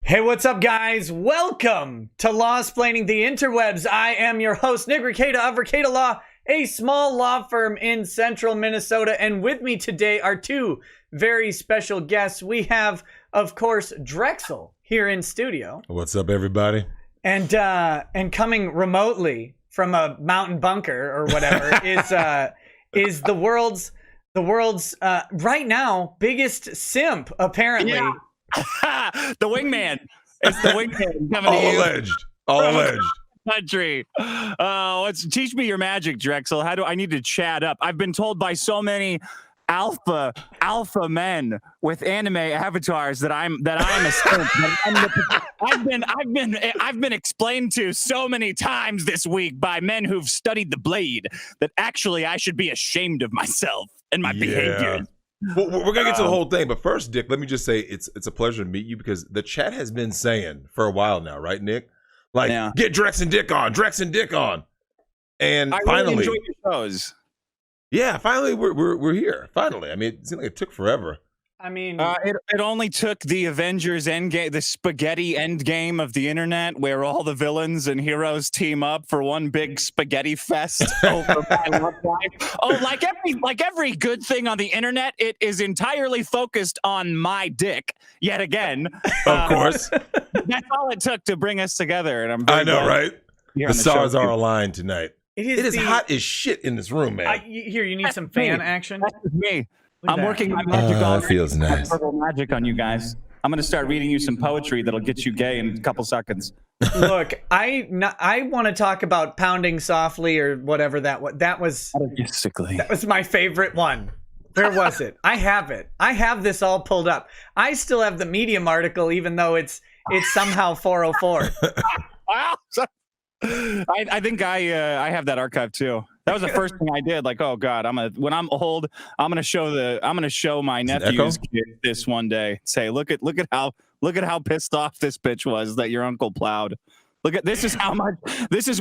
Hey, what's up, guys? Welcome to Law-Splaining the Interwebs. I am your host, Nick Rekieta of Rekieta Law, a small law firm in central Minnesota. And with me today are two very special guests. We have, of course, Drexel here in studio. What's up, everybody? And coming remotely from a mountain bunker or whatever is the world's right now biggest simp, apparently. Yeah. The wingman. It's the wingman coming All to you. All alleged. Country. Teach me your magic, Drexel. How do I need to chat up? I've been told by so many alpha men with anime avatars that I'm a simp. I've been explained to so many times this week by men who've studied the blade that actually I should be ashamed of myself and my behavior. Well, we're gonna get to the whole thing, but first, Dick, let me just say it's a pleasure to meet you because the chat has been saying for a while now, right, Nick? Like, get Drex and Dick on, and I finally, really enjoy your shows. Yeah, finally we're here. Finally, I mean, it seemed like it took forever. I mean, it only took the Avengers Endgame, the spaghetti endgame of the internet, where all the villains and heroes team up for one big spaghetti fest over my love life. Oh, like every good thing on the internet, it is entirely focused on my dick yet again. Of course, that's all it took to bring us together, and I'm. Very I know, glad right? The stars are aligned tonight. It is hot as shit in this room, man. You need some fan action. That's me. I'm working my magic on. Feels nice. Magic on you guys. I'm going to start reading you some poetry that'll get you gay in a couple seconds. Look, I want to talk about pounding softly or whatever that was. That was my favorite one. Where was it? I have it. I have this all pulled up. I still have the Medium article, even though it's somehow 404. I think I have that archive too. That was the first thing I did. Like, oh God, when I'm old, I'm gonna show my nephew's kid this one day. Say, look at how pissed off this bitch was that your uncle plowed. This is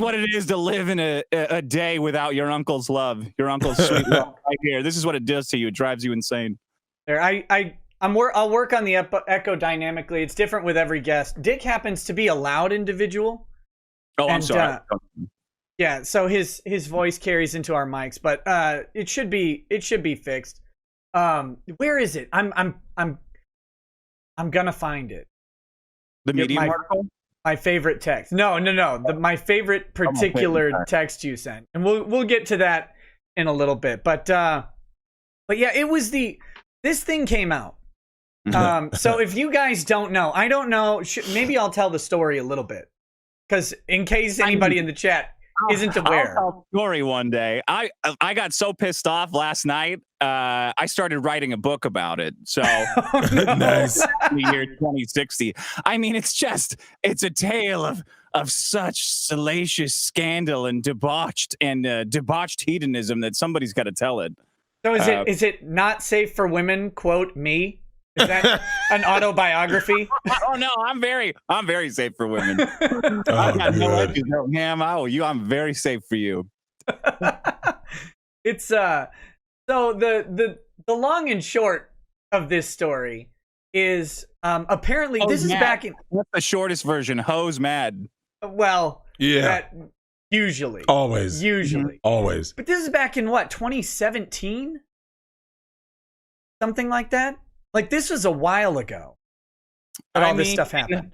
what it is to live in a day without your uncle's love, your uncle's sweet love right here. This is what it does to you. It drives you insane. There, I'll work on the echo dynamically. It's different with every guest. Dick happens to be a loud individual. Oh, I'm sorry. Yeah, so his voice carries into our mics, but it should be fixed. Where is it? I'm gonna find it. The Medium article? My favorite text. No. My favorite particular text you sent, and we'll get to that in a little bit. But yeah, it was this thing came out. So if you guys don't know, I don't know. Maybe I'll tell the story a little bit, because in case anybody in the chat isn't aware. I'll tell a story one day. I got so pissed off last night. I started writing a book about it. So Nice. The year 2060. I mean, it's a tale of such salacious scandal and debauched hedonism that somebody's got to tell it. So is it not safe for women? Quote me. Is that an autobiography? Oh no, I'm very safe for women. Oh, I got no good. issues. Ma'am, I'm very safe for you. It's so the long and short of this story is apparently this is back in. That's the shortest version. Hoes mad. Well, Yeah. Usually. Always. Always. But this is back in what, 2017? Something like that? Like, this was a while ago that all this stuff happened.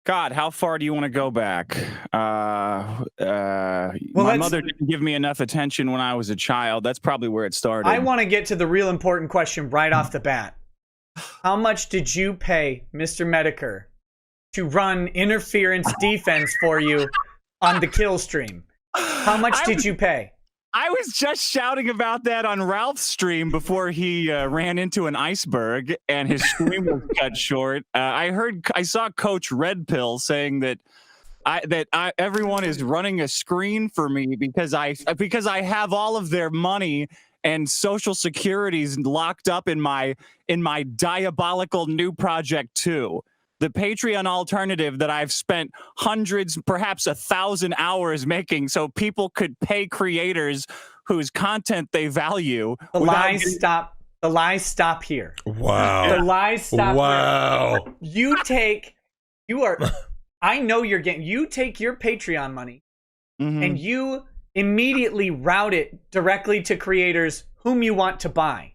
God, how far do you want to go back? My mother didn't give me enough attention when I was a child. That's probably where it started. I want to get to the real important question right off the bat. How much did you pay Mr. Medicare to run interference defense for you on the kill stream? How much did you pay? I was just shouting about that on Ralph's stream before he ran into an iceberg and his stream was cut short. I saw Coach Red Pill saying that everyone is running a screen for me because I have all of their money and Social Security's locked up in my diabolical new project too. The Patreon alternative that I've spent hundreds, perhaps 1,000 hours making so people could pay creators whose content they value. The lies stop. The lies stop here. Wow. The lies stop. Wow. Here. You take You are. I know you're getting. You take your Patreon money and you immediately route it directly to creators whom you want to buy.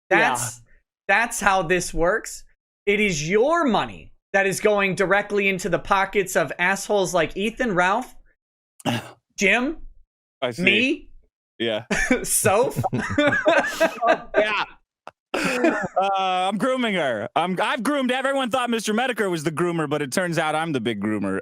That's how this works. It is your money that is going directly into the pockets of assholes like Ethan, Ralph, Jim, me, Soph. Yeah. I'm grooming her. I've groomed. Everyone thought Mr. Medicare was the groomer, but it turns out I'm the big groomer.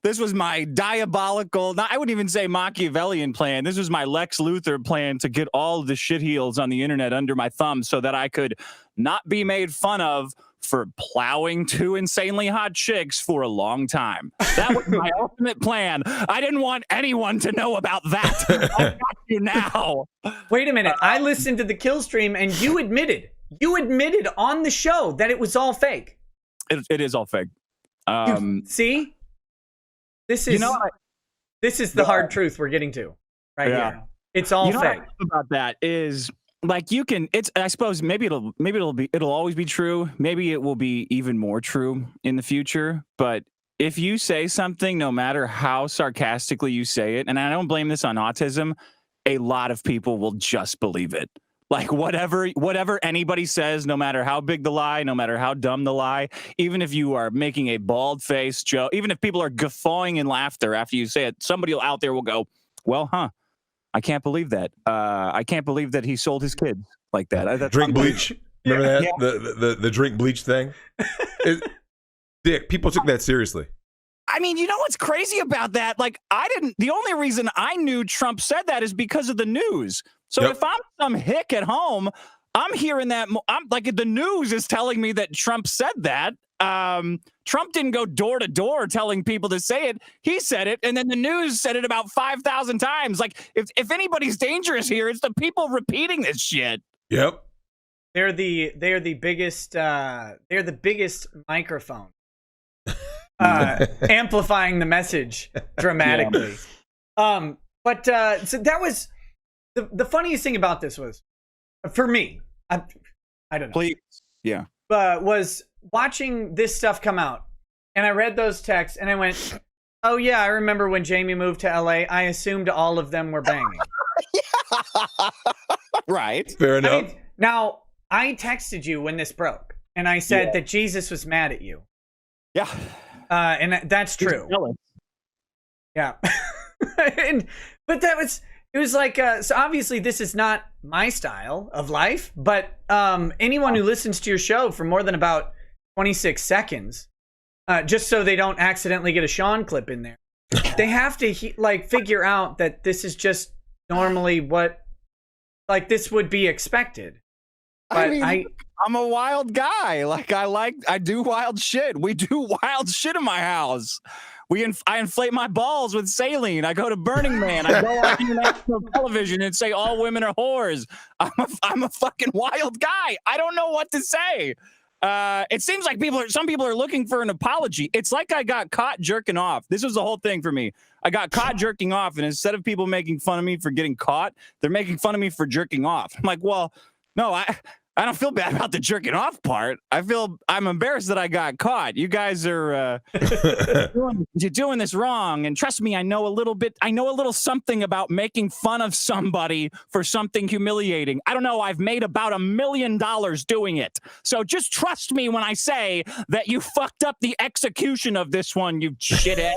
This was my diabolical. I wouldn't even say Machiavellian plan. This was my Lex Luthor plan to get all the shitheels on the internet under my thumb so that I could not be made fun of for plowing two insanely hot chicks for a long time. That was my ultimate plan. I didn't want anyone to know about that. I got you now. Wait a minute. I listened to the kill stream and you admitted on the show that it was all fake. It is all fake. See? This is this is the hard truth we're getting to right here. It's all fake. What I love about that is like you can. It's I suppose maybe it'll always be true. Maybe it will be even more true in the future. But if you say something, no matter how sarcastically you say it, and I don't blame this on autism, a lot of people will just believe it. Like whatever anybody says, no matter how big the lie, no matter how dumb the lie, even if you are making a bald-faced joke, even if people are guffawing in laughter after you say it, somebody out there will go, well, I can't believe that. I can't believe that he sold his kids like that. Drink bleach. Remember that? Yeah. The drink bleach thing? Dick, people took that seriously. I mean, you know what's crazy about that? Like, the only reason I knew Trump said that is because of the news. So if I'm some hick at home, I'm hearing that. I'm like, the news is telling me that Trump said that. Trump didn't go door to door telling people to say it. He said it, and then the news said it about 5,000 times. Like, if anybody's dangerous here, it's the people repeating this shit. Yep. They're the biggest microphone. Amplifying the message dramatically. So that was the funniest thing about this was, for me, I don't know. Please. Yeah. Was watching this stuff come out, and I read those texts, and I went, oh yeah, I remember when Jamie moved to LA, I assumed all of them were banging. Right. Fair enough. Now, I texted you when this broke, and I said that Jesus was mad at you. Yeah. And that's true. Yeah. But it was like, so obviously this is not my style of life, but anyone who listens to your show for more than about 26 seconds, just so they don't accidentally get a Sean clip in there, they have to figure out that this is just normally what, like, this would be expected. But I mean, I'm a wild guy. I do wild shit. We do wild shit in my house. I inflate my balls with saline. I go to Burning Man. I go on international television and say all women are whores. I'm a fucking wild guy. I don't know what to say. It seems like some people are looking for an apology. It's like I got caught jerking off. This was the whole thing for me. I got caught jerking off, and instead of people making fun of me for getting caught, they're making fun of me for jerking off. I'm like, well, no, I don't feel bad about the jerking off part. I'm embarrassed that I got caught. You guys are you're doing this wrong. And trust me, I know a little something about making fun of somebody for something humiliating. I don't know. I've made about $1 million doing it. So just trust me when I say that you fucked up the execution of this one, you shithead.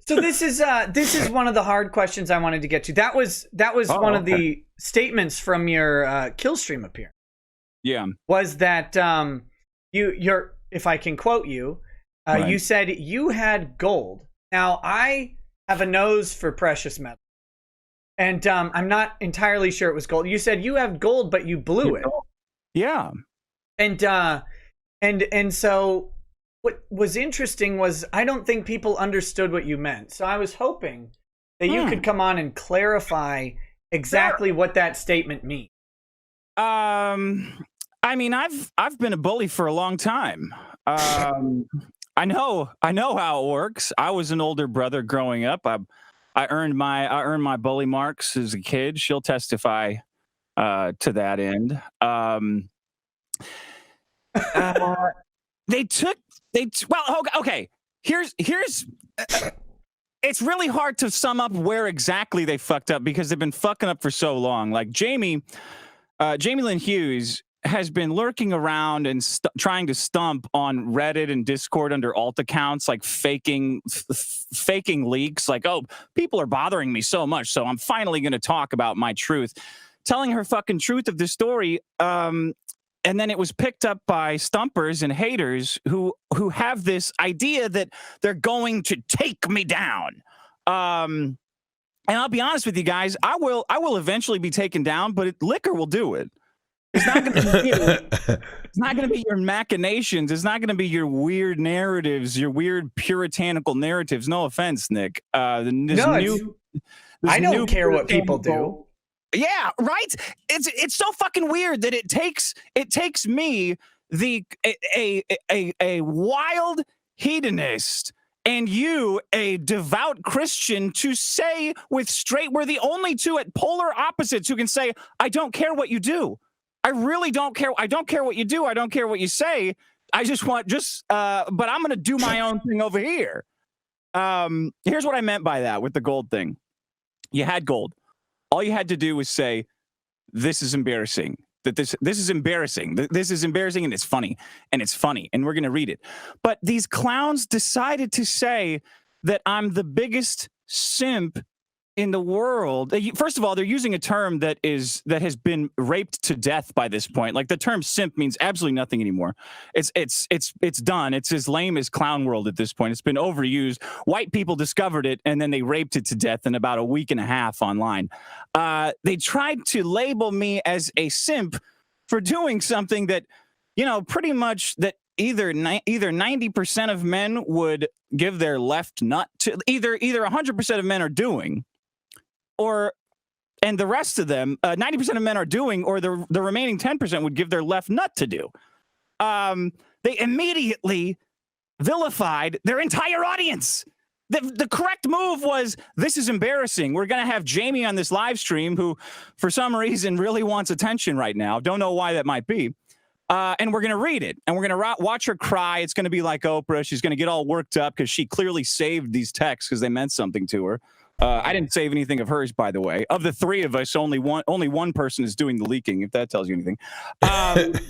So this is one of the hard questions I wanted to get to. That was one of the statements from your kill stream appearance. Yeah, was that you're, if I can quote you, right. You said you had gold. Now I have a nose for precious metal, and I'm not entirely sure it was gold. You said you have gold, but you blew it. Yeah, and so. What was interesting was I don't think people understood what you meant. So I was hoping that you could come on and clarify exactly what that statement means. I mean, I've been a bully for a long time. I know how it works. I was an older brother growing up. I earned my bully marks as a kid. She'll testify to that end. Okay. Here's it's really hard to sum up where exactly they fucked up because they've been fucking up for so long. Like Jamie Lynn Hughes has been lurking around and trying to stump on Reddit and Discord under alt accounts, like faking leaks. Like, oh, people are bothering me so much, so I'm finally going to talk about my truth, telling her fucking truth of the story. And then it was picked up by stumpers and haters who have this idea that they're going to take me down. And I'll be honest with you guys, I will eventually be taken down, but liquor will do it. It's not going to be you. It's not going to be your machinations. It's not going to be your weird narratives, your weird puritanical narratives. No offense, Nick. I don't care what people do. Yeah, right. It's so fucking weird that it takes me, a wild hedonist, and you, a devout Christian, to say with straight, we're the only two at polar opposites who can say, I don't care what you do. I really don't care. I don't care what you do. I don't care what you say. I just want but I'm going to do my own thing over here. Here's what I meant by that with the gold thing. You had gold. All you had to do was say, this is embarrassing. That this is embarrassing. This is embarrassing, and it's funny. And it's funny. And we're going to read it. But these clowns decided to say that I'm the biggest simp in the world. First of all, they're using a term that has been raped to death by this point. Like, the term simp means absolutely nothing anymore. It's done. It's as lame as clown world at this point. It's been overused. White people discovered it, and then they raped it to death in about a week and a half online. They tried to label me as a simp for doing something that, pretty much that either 90% of men would give their left nut to, either 100% of men are doing, and the rest of them, 90% of men are doing, or the remaining 10% would give their left nut to do. They immediately vilified their entire audience. The correct move was, this is embarrassing. We're going to have Jamie on this live stream, who for some reason really wants attention right now. Don't know why that might be. And we're going to read it, and we're going to watch her cry. It's going to be like Oprah. She's going to get all worked up because she clearly saved these texts because they meant something to her. I didn't save anything of hers, by the way. Of the three of us, only one person is doing the leaking, if that tells you anything. But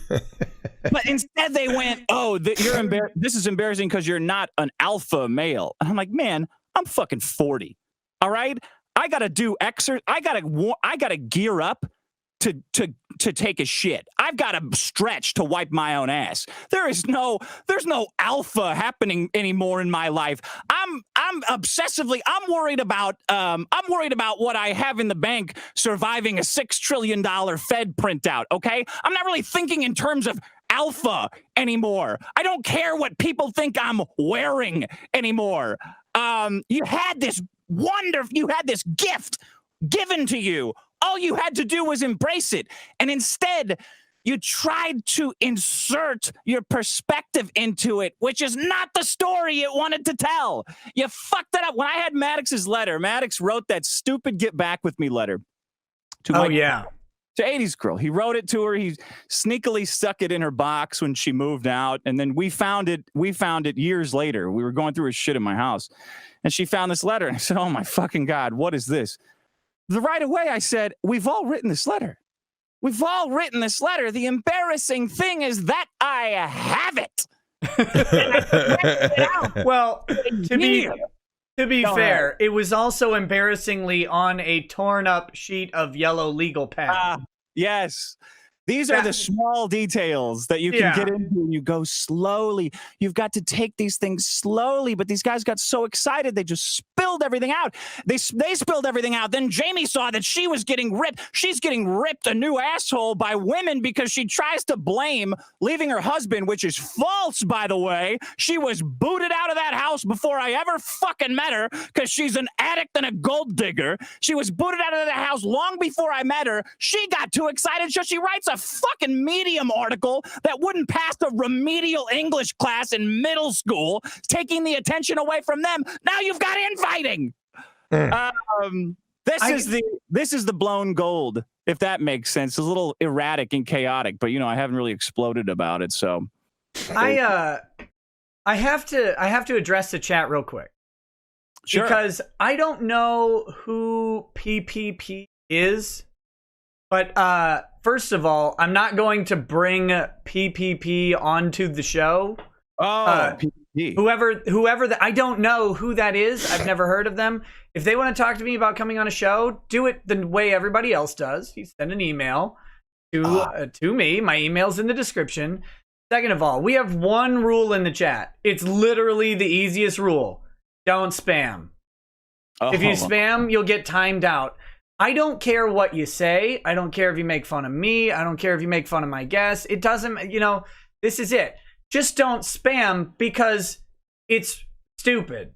instead they went, oh, this is embarrassing because you're not an alpha male. And I'm like, man, I'm fucking 40. All right? I got to do exercise. I got to gear up to take a shit. I've got to stretch to wipe my own ass. There's no alpha happening anymore in my life. I'm worried about what I have in the bank surviving a $6 trillion Fed printout. Okay, I'm not really thinking in terms of alpha anymore. I don't care what people think I'm wearing anymore. You had this gift given to you. All you had to do was embrace it. And instead, you tried to insert your perspective into it, which is not the story it wanted to tell. You fucked it up. When I had Maddox's letter, Maddox wrote that stupid get back with me letter. To 80s girl. He wrote it to her. He sneakily stuck it in her box when she moved out. And then we found it years later. We were going through her shit in my house. And she found this letter. And I said, oh my fucking God, what is this? Right away, I said, we've all written this letter. We've all written this letter. The embarrassing thing is that I have it. Well, to be fair, it was also embarrassingly on a torn up sheet of yellow legal pad. Yes. These are the small details that you can get into when you go slowly. You've got to take these things slowly, but these guys got so excited, they just spilled everything out. They spilled everything out. Then Jamie saw that she was getting ripped. She's getting ripped a new asshole by women because she tries to blame leaving her husband, which is false, by the way. She was booted out of that house before I ever fucking met her because she's an addict and a gold digger. She was booted out of the house long before I met her. She got too excited, so she writes a fucking Medium article that wouldn't pass the remedial English class in middle school, taking the attention away from them. Now you've got infighting. This is the blown gold, if that makes sense. It's a little erratic and chaotic, but I haven't really exploded about it. So I have to address the chat real quick. Sure. Because I don't know who PPP is, but first of all, I'm not going to bring PPP onto the show. PPP. Whoever I don't know who that is. I've never heard of them. If they want to talk to me about coming on a show, do it the way everybody else does. You send an email to me. My email's in the description. Second of all, we have one rule in the chat. It's literally the easiest rule. Don't spam. If you spam, you'll get timed out. I don't care what you say. I don't care if you make fun of me. I don't care if you make fun of my guests. It doesn't, this is it. Just don't spam because it's stupid.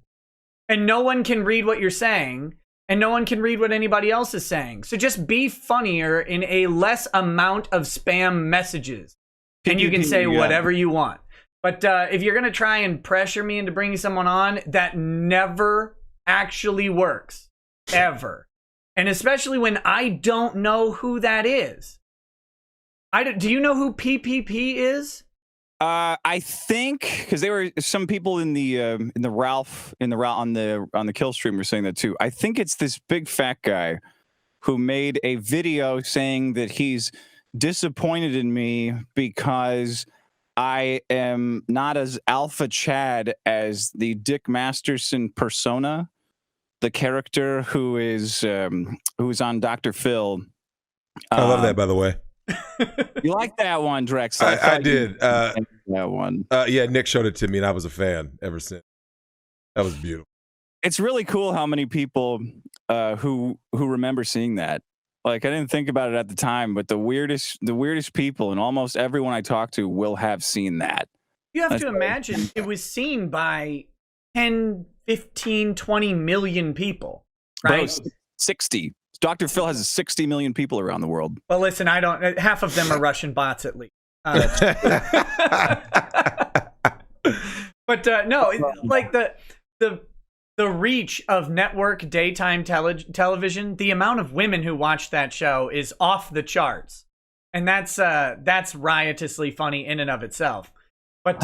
And no one can read what you're saying. And no one can read what anybody else is saying. So just be funnier in a less amount of spam messages. And you can say whatever you want. But if you're going to try and pressure me into bringing someone on, that never actually works. Ever. And especially when I don't know who that is. Do you know who PPP is? I think because there were some people on the kill stream were saying that too. I think it's this big fat guy who made a video saying that he's disappointed in me because I am not as alpha Chad as the Dick Masterson persona, the character who's on Dr. Phil. I love that, by the way. You like that one, Drexel? I did. That one. Yeah, Nick showed it to me, and I was a fan ever since. That was beautiful. It's really cool how many people who remember seeing that. Like, I didn't think about it at the time, but the weirdest people and almost everyone I talk to will have seen that. You have to imagine it was seen by 10, 15, 20 million people, right? Bro, 60. Dr. Phil has 60 million people around the world. Well, listen, half of them are Russian bots at least. But no, like the reach of network daytime television, the amount of women who watch that show is off the charts. And that's riotously funny in and of itself. But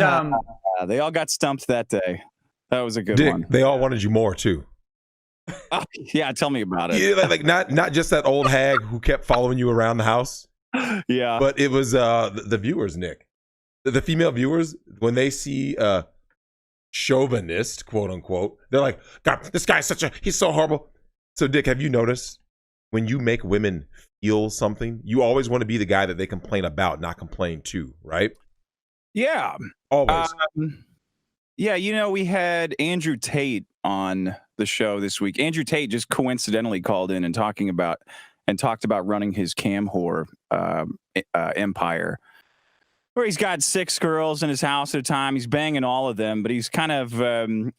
they all got stumped that day. That was a good Dick, one. they all wanted you more too. Oh, yeah, tell me about it. Yeah, like not just that old hag who kept following you around the house. Yeah, but it was the viewers, Nick, the female viewers, when they see chauvinist, quote unquote, they're like, God, this guy's he's so horrible. So Dick, have you noticed when you make women feel something, you always want to be the guy that they complain about, not complain to, right? Yeah, always. Yeah, we had Andrew Tate on the show this week. Andrew Tate just coincidentally called in and talked about running his cam whore empire, where he's got 6 girls in his house at a time. He's banging all of them, but he's kind of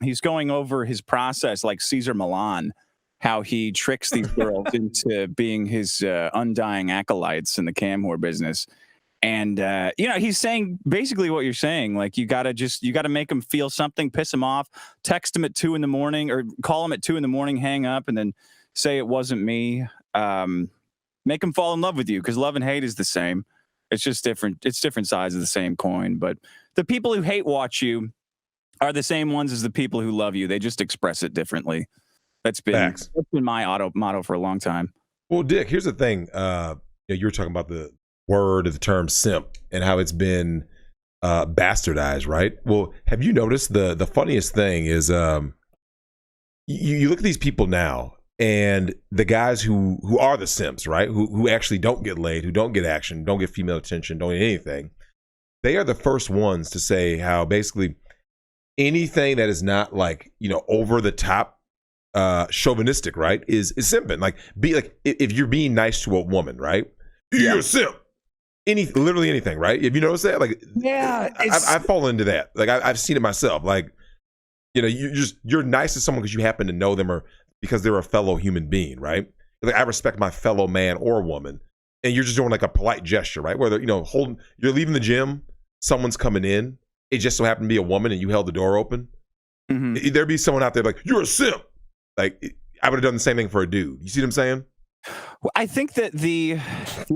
he's going over his process like Cesar Millan, how he tricks these girls into being his undying acolytes in the cam whore business. And he's saying basically what you're saying. Like, you gotta make them feel something, piss them off, text them at 2 a.m. or call them at 2 a.m, hang up, and then say it wasn't me. Make them fall in love with you, because love and hate is the same. It's just different. It's different sides of the same coin. But the people who hate watch you are the same ones as the people who love you. They just express it differently. That's been my motto for a long time. Well, Dick, here's the thing. You were talking about the word of the term simp and how it's been bastardized, right? Well, have you noticed the funniest thing is you look at these people now, and the guys who are the simps, right? Who actually don't get laid, who don't get action, don't get female attention, don't get anything. They are the first ones to say how basically anything that is not like, over the top chauvinistic, right, is simping. Like, be like, if you're being nice to a woman, right? You're a simp. Literally anything, right? Have you noticed that? Like, yeah, I've fallen into that. Like, I've seen it myself. Like, you're nice to someone because you happen to know them or because they're a fellow human being, right? Like, I respect my fellow man or woman, and you're just doing like a polite gesture, right? Whether you're leaving the gym, someone's coming in, it just so happened to be a woman, and you held the door open. Mm-hmm. There'd be someone out there like, you're a simp. Like, I would have done the same thing for a dude. You see what I'm saying? Well, I think that the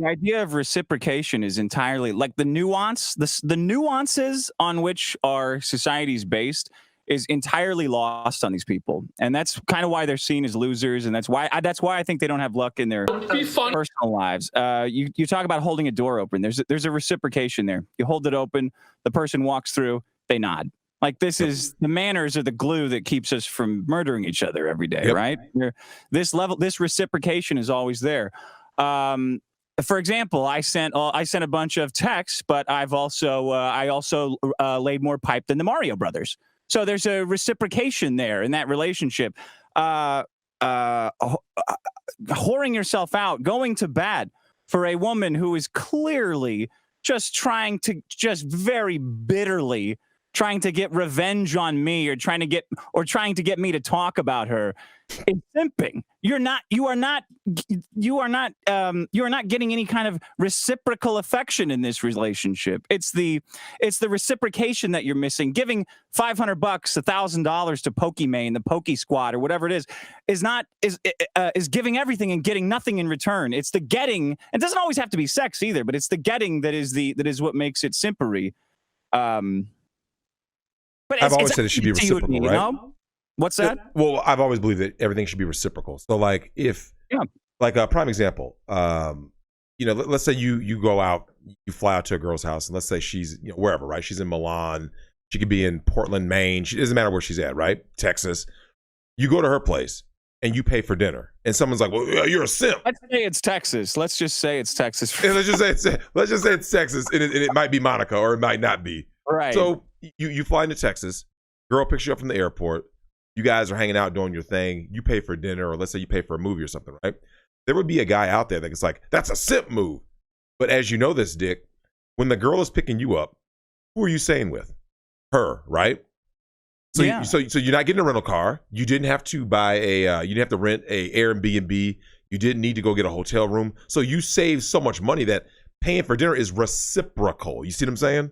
idea of reciprocation is entirely like the nuances on which our society is based is entirely lost on these people, and that's kind of why they're seen as losers, and that's why I think they don't have luck in their personal lives. You talk about holding a door open. There's a reciprocation there. You hold it open, the person walks through, they nod. Like this is the manners are the glue that keeps us from murdering each other every day, right? This reciprocation is always there. For example, I sent a bunch of texts, but I also laid more pipe than the Mario Brothers. So there's a reciprocation there in that relationship. Whoring yourself out, going to bat for a woman who is clearly just very bitterly trying to get revenge on me or trying to get me to talk about her is simping. You are not getting any kind of reciprocal affection in this relationship. It's the reciprocation that you're missing. Giving $500, $1,000 to Pokimane, the Poke Squad, or whatever it is giving everything and getting nothing in return. It's the getting. It doesn't always have to be sex either, but it's the getting that is what makes it simpery. But I've always said it should be reciprocal, right? Know? What's that? Well, I've always believed that everything should be reciprocal. So, like, like a prime example, let's say you go out, you fly out to a girl's house, and let's say she's wherever, right? She's in Milan, she could be in Portland, Maine. It doesn't matter where she's at, right? Texas. You go to her place and you pay for dinner, and someone's like, "Well, you're a simp." Let's say it's Texas. Let's just say it's Texas. Let's just say it's Texas, and it might be Monica or it might not be. Right. So you fly into Texas, girl picks you up from the airport, you guys are hanging out doing your thing, you pay for dinner, or let's say you pay for a movie or something, right? There would be a guy out there that's like, that's a simp move. But as you know this, Dick, when the girl is picking you up, who are you staying with? Her, right? So so you're not getting a rental car. You didn't have to buy you didn't have to rent a Airbnb. You didn't need to go get a hotel room. So you save so much money that paying for dinner is reciprocal. You see what I'm saying?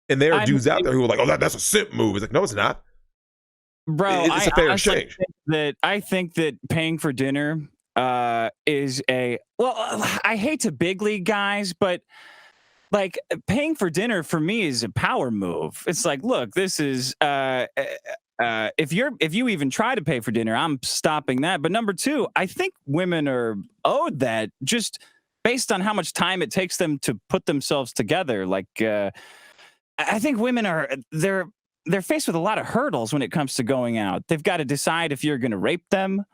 And there are dudes out there who are like, "Oh, that's a simp move." It's like, no, it's not, bro. It's a fair exchange. I think that paying for dinner is I hate to big league guys, but like paying for dinner for me is a power move. It's like, look, this is if you even try to pay for dinner, I'm stopping that. But number two, I think women are owed that just based on how much time it takes them to put themselves together. Like. I think women they're faced with a lot of hurdles when it comes to going out. They've got to decide if you're going to rape them.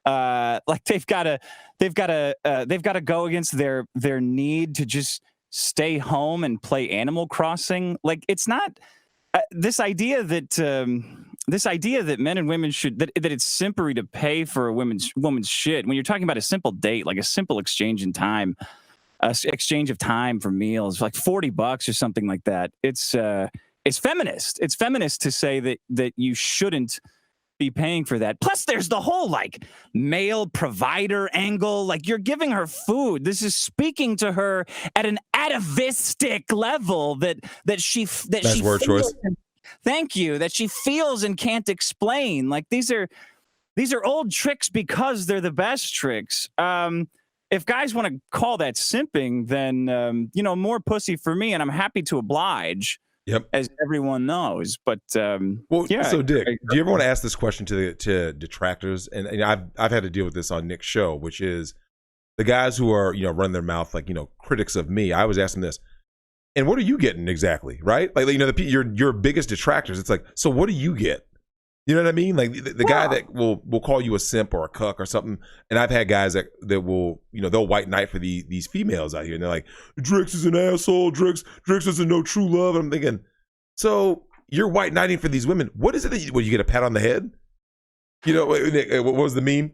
Like they've got to go against their need to just stay home and play Animal Crossing. Like it's not this idea that men and women should that it's simpery to pay for a woman's shit when you're talking about a simple date, like a simple exchange in time. Exchange of time for meals, like $40 or something like that. It's feminist. It's feminist to say that you shouldn't be paying for that. Plus, there's the whole like male provider angle. Like you're giving her food. This is speaking to her at an atavistic level that she word choice. Thank you. That she feels and can't explain. Like these are old tricks because they're the best tricks. If guys want to call that simping, then more pussy for me, and I'm happy to oblige. Yep, as everyone knows. But So, Dick, do you ever want to ask this question to detractors? And I've had to deal with this on Nick's show, which is the guys who are running their mouth like critics of me. I was asking this, and what are you getting exactly, right? Like your biggest detractors. It's like, so what do you get? You know what I mean? Like the guy that will call you a simp or a cuck or something. And I've had guys that will, they'll white knight for these females out here. And they're like, Drex is an asshole. Drex doesn't know true love. And I'm thinking, so you're white knighting for these women. What is it that you get a pat on the head? What was the meme?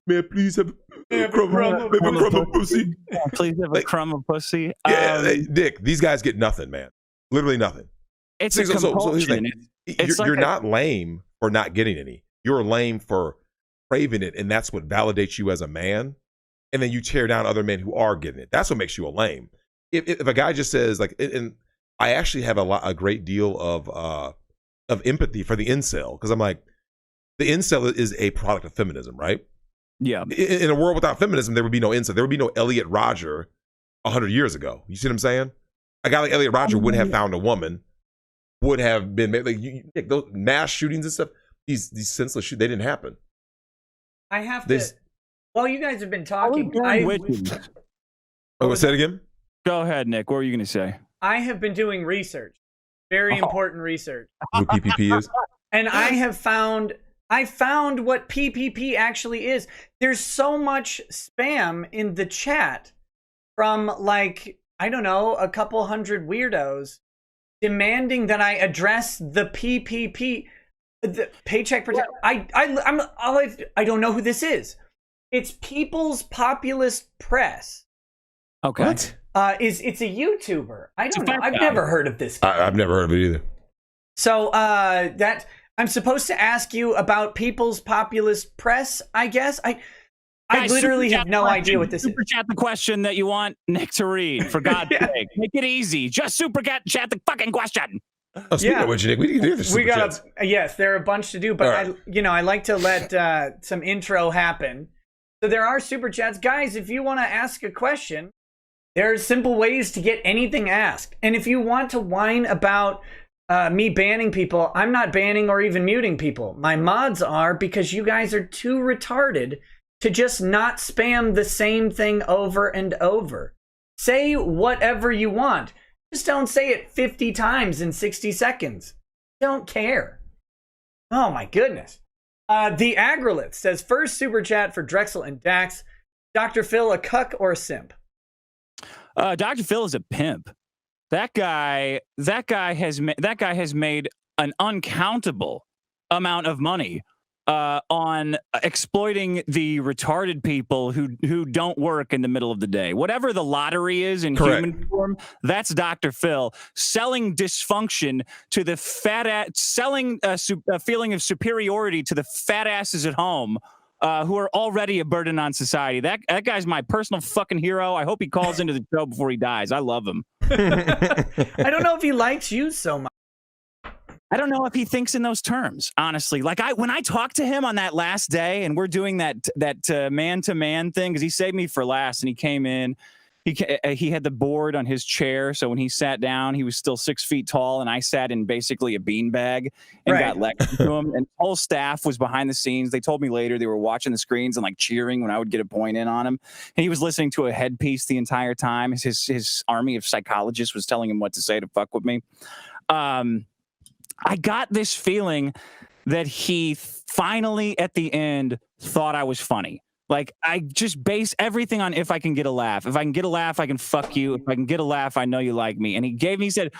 May I please have a crumb of pussy? Please have a crumb of pussy. Yeah, Dick, these guys get nothing, man. Literally nothing. It's a compulsion. You're not lame for not getting any. You're lame for craving it, and that's what validates you as a man. And then you tear down other men who are getting it. That's what makes you a lame. If a guy just says like, and I actually have a great deal of empathy for the incel, because I'm like, the incel is a product of feminism, right? Yeah. In a world without feminism, there would be no incel. There would be no Elliot Rodger 100 years ago. You see what I'm saying? A guy like Elliot Rodger would have found a woman, would have been like those mass shootings and stuff. These senseless shootings, they didn't happen. I have to. While you guys have been talking, say it again. Go ahead, Nick. What were you going to say? I have been doing research, very important research. Who PPP is? And I found what PPP actually is. There's so much spam in the chat from like, I don't know, a couple hundred weirdos demanding that I address the PPP, the Paycheck Protection. I don't know who this is. It's People's Populist Press. Okay. What? It's a YouTuber. I don't know. I've never heard of this guy. I've never heard of it either. So that I'm supposed to ask you about People's Populist Press, I guess. I literally have no idea what this is. Super chat the question that you want Nick to read, for God's sake. Make it easy. Just super chat the fucking question. Oh, speaking of which, Nick, we can do this. Yes, there are a bunch to do, but right. I like to let some intro happen. So there are super chats. Guys, if you want to ask a question, there are simple ways to get anything asked. And if you want to whine about me banning people, I'm not banning or even muting people. My mods are, because you guys are too retarded to just not spam the same thing over and over. Say whatever you want. Just don't say it 50 times in 60 seconds. Don't care. Oh my goodness. The Agrolith says, first super chat for Drexel and Dax. Dr. Phil, a cuck or a simp? Dr. Phil is a pimp. That guy has made an uncountable amount of money on exploiting the retarded people who don't work in the middle of the day. Whatever the lottery is in human form, that's Dr. Phil selling dysfunction to the fat ass, selling a feeling of superiority to the fat asses at home who are already a burden on society. That guy's my personal fucking hero. I hope he calls into the show before he dies. I love him. I don't know if he likes you so much. I don't know if he thinks in those terms, honestly. Like when I talked to him on that last day, and we're doing that man-to-man thing, because he saved me for last, and he came in. He had the board on his chair, so when he sat down, he was still 6 feet tall, and I sat in basically a beanbag and got lectured to him. And the whole staff was behind the scenes. They told me later they were watching the screens and like cheering when I would get a point in on him. And he was listening to a headpiece the entire time. His army of psychologists was telling him what to say to fuck with me. I got this feeling that he finally, at the end, thought I was funny. Like, I just base everything on if I can get a laugh. If I can get a laugh, I can fuck you. If I can get a laugh, I know you like me. And he said,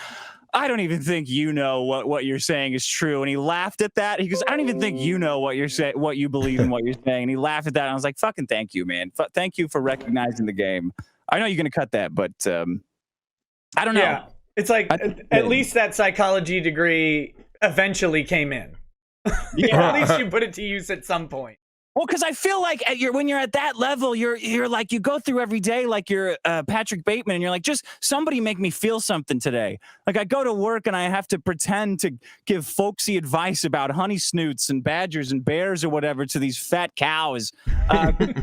I don't even think you know what you're saying is true. And he laughed at that. He goes, I don't even think you know what you're saying, what you believe in what you're saying. And he laughed at that. And I was like, fucking thank you, man. Thank you for recognizing the game. I know you're going to cut that, but I don't know. Yeah. It's like, at least that psychology degree eventually came in. Yeah. At least you put it to use at some point. Well, because I feel like when you're at that level, you're like, you go through every day like you're Patrick Bateman, and you're like, just somebody make me feel something today. Like, I go to work and I have to pretend to give folksy advice about honey snoots and badgers and bears or whatever to these fat cows.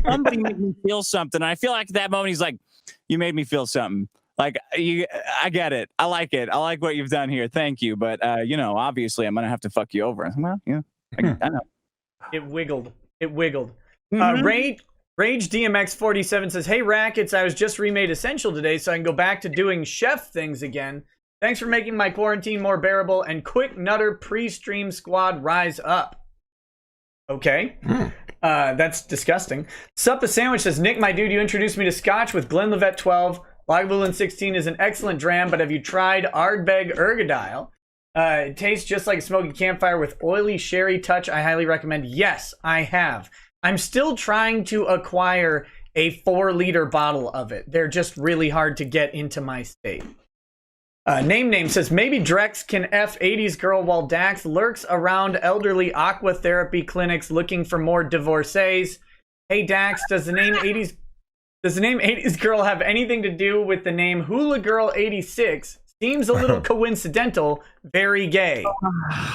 Somebody make me feel something. And I feel like at that moment he's like, you made me feel something. Like, I get it. I like it. I like what you've done here. Thank you. But, obviously I'm going to have to fuck you over. Well, yeah, I know. It wiggled. Mm-hmm. Rage DMX 47 says, hey, Rackets, I was just remade Essential today, so I can go back to doing chef things again. Thanks for making my quarantine more bearable, and quick nutter pre-stream squad rise up. Okay. That's disgusting. Sup a Sandwich says, Nick, my dude, you introduced me to Scotch with Glenlivet 12. Lagavulin 16 is an excellent dram, but have you tried Ardbeg Ergodile? It tastes just like a smoky campfire with oily sherry touch. I highly recommend. Yes, I have. I'm still trying to acquire a 4-liter bottle of it. They're just really hard to get into my state. Name says, maybe Drex can F 80s girl while Dax lurks around elderly aqua therapy clinics looking for more divorcees. Hey, Dax, does the name 80s girl have anything to do with the name Hula Girl 86? Seems a little coincidental. Very gay.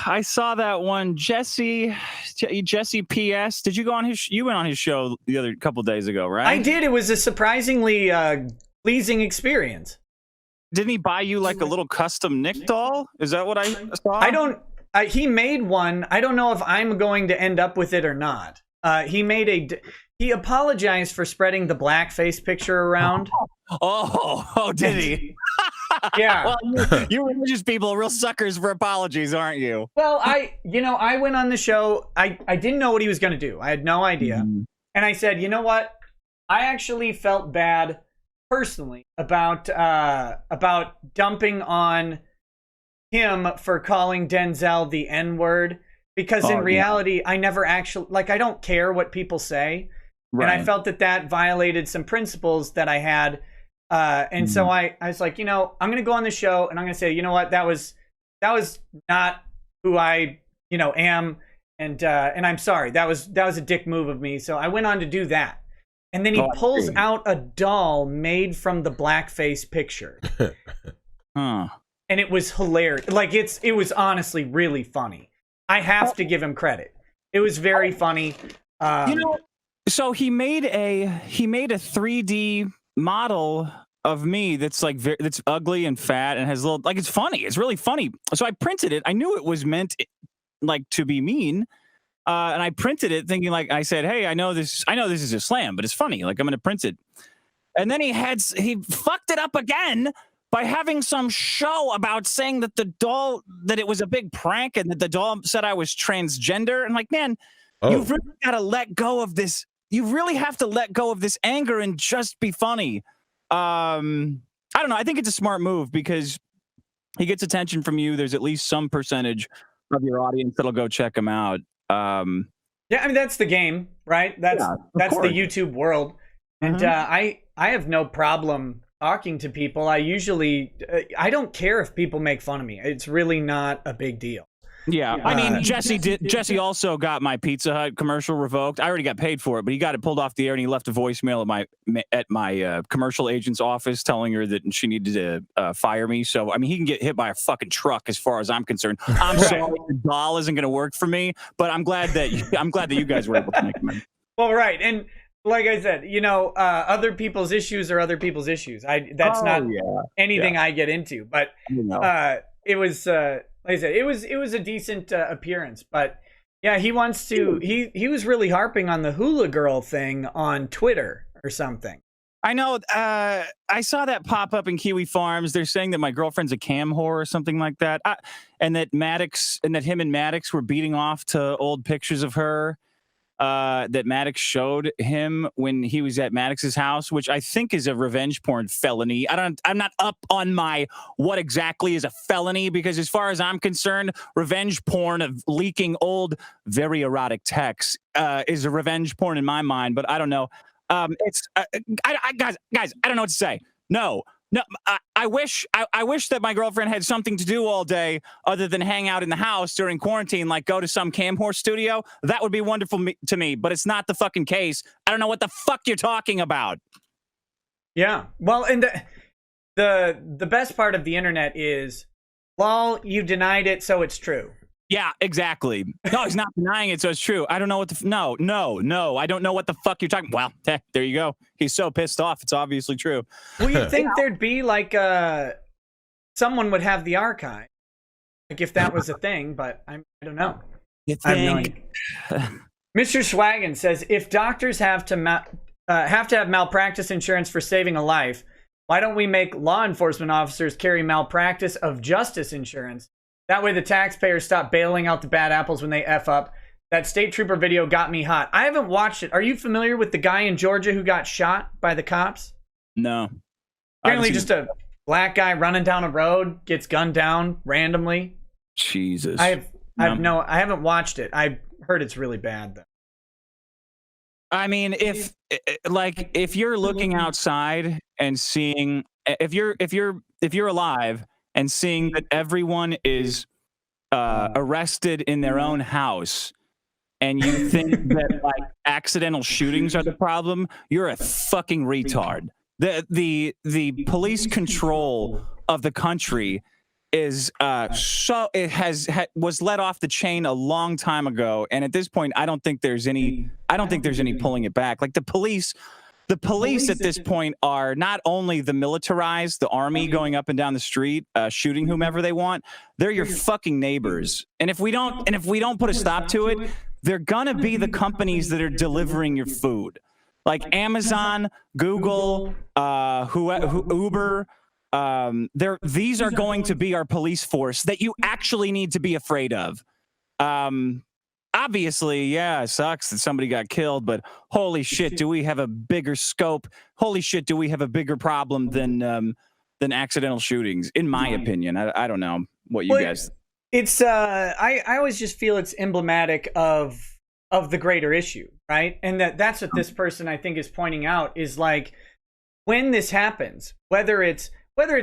I saw that one. Jesse PS. Did you go on his? You went on his show the other couple days ago, right? I did. It was a surprisingly pleasing experience. Didn't he buy you like a little custom Nick doll? Is that what I saw? I don't. He made one. I don't know if I'm going to end up with it or not. He apologized for spreading the blackface picture around. Oh, did he? Yeah. Well, you religious people are real suckers for apologies, aren't you? Well, I went on the show. I didn't know what he was going to do. I had no idea. And I said, you know what? I actually felt bad personally about dumping on him for calling Denzel the N-word, because in reality, I never actually, like, I don't care what people say. Right. And I felt that violated some principles that I had. And so I was like, I'm going to go on the show and I'm going to say, you know what, that was not who I, am. And I'm sorry, that was a dick move of me. So I went on to do that. And then he pulls out a doll made from the blackface picture. And it was hilarious. Like, it was honestly really funny. I have to give him credit. It was very funny. So he made a 3D model of me that's like that's ugly and fat and has little, like, it's funny. It's really funny. So I printed it. I knew it was meant like to be mean. And I printed it thinking, like, I said, hey, I know this is a slam, but it's funny. Like, I'm going to print it. And then he fucked it up again by having some show about saying that that it was a big prank and that the doll said I was transgender. And like, man, you've really got to let go of this. You really have to let go of this anger and just be funny. I don't know. I think it's a smart move because he gets attention from you. There's at least some percentage of your audience that'll go check him out. Yeah, I mean, that's the game, right? That's the YouTube world. And I have no problem talking to people. I don't care if people make fun of me. It's really not a big deal. Yeah, I mean, Jesse also got my Pizza Hut commercial revoked. I already got paid for it, but he got it pulled off the air and he left a voicemail at my commercial agent's office telling her that she needed to fire me. So, I mean, he can get hit by a fucking truck as far as I'm concerned. I'm sorry the doll isn't going to work for me, but I'm glad that you guys were able to make him. Well, right, and like I said, other people's issues are other people's issues. That's not anything I get into, but it was. Like I said, it was a decent appearance, but yeah, he wants to. He was really harping on the hula girl thing on Twitter or something. I know. I saw that pop up in Kiwi Farms. They're saying that my girlfriend's a cam whore or something like that, and that him and Maddox were beating off to old pictures of her. That Maddox showed him when he was at Maddox's house, which I think is a revenge porn felony. I'm not up on my what exactly is a felony, because as far as I'm concerned, revenge porn of leaking old, very erotic texts is a revenge porn in my mind. But I don't know. Guys, I don't know what to say. No, I wish that my girlfriend had something to do all day other than hang out in the house during quarantine, like go to some cam horse studio. That would be wonderful to me, but it's not the fucking case. I don't know what the fuck you're talking about. Yeah, well, and the best part of the internet is, lol, you denied it, so it's true. Yeah, exactly. No, he's not denying it, so it's true. I don't know what no. I don't know what the fuck you're talking. Well, there you go. He's so pissed off. It's obviously true. Well, you'd think there'd be like someone would have the archive, like if that was a thing, but I don't know. You think? I have no idea. Mr. Swaggin says, if doctors have to have malpractice insurance for saving a life, why don't we make law enforcement officers carry malpractice of justice insurance? That way the taxpayers stop bailing out the bad apples when they F up. That state trooper video got me hot. I haven't watched it. Are you familiar with the guy in Georgia who got shot by the cops? No. Apparently just a black guy running down a road, gets gunned down randomly. Jesus. I haven't watched it. I've heard it's really bad though. I mean, if you're looking outside and seeing, if you're alive and seeing that everyone is arrested in their own house, and you think that like accidental shootings are the problem, you're a fucking retard. The police control of the country is so it was let off the chain a long time ago, and at this point I don't think there's any pulling it back. Like the police at this point are not only the militarized, the army going up and down the street shooting whomever they want, they're your fucking neighbors. And if we don't put a stop to it, they're gonna be the companies that are delivering your food, like Amazon, Google, Uber. These are going to be our police force that you actually need to be afraid of. Obviously, yeah, it sucks that somebody got killed, but holy shit, do we have a bigger scope? Holy shit, do we have a bigger problem than accidental shootings? In my opinion, I don't know what you guys. It's I always just feel it's emblematic of the greater issue, right? And that's what this person I think is pointing out is like when this happens, whether it's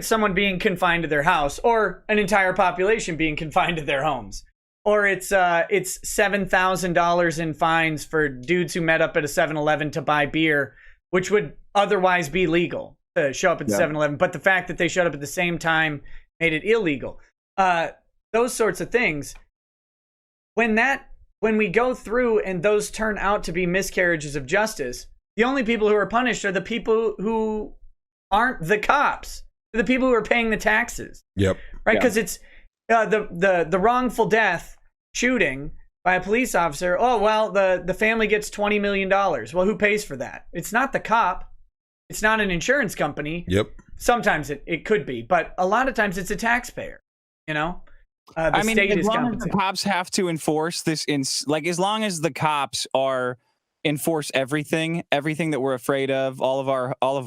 someone being confined to their house or an entire population being confined to their homes, or it's $7,000 in fines for dudes who met up at a 7-Eleven to buy beer, which would otherwise be legal to show up at the 7-Eleven, but the fact that they showed up at the same time made it illegal. Those sorts of things. When we go through and those turn out to be miscarriages of justice, the only people who are punished are the people who aren't the cops. The people who are paying the taxes. Yep. Right? Because it's the wrongful death shooting by a police officer. Oh, well, the family gets $20 million. Well, who pays for that? It's not the cop. It's not an insurance company. Yep. Sometimes it could be, but a lot of times it's a taxpayer, you know? The state as is long as the cops have to enforce this, as long as the cops enforce everything that we're afraid of, all of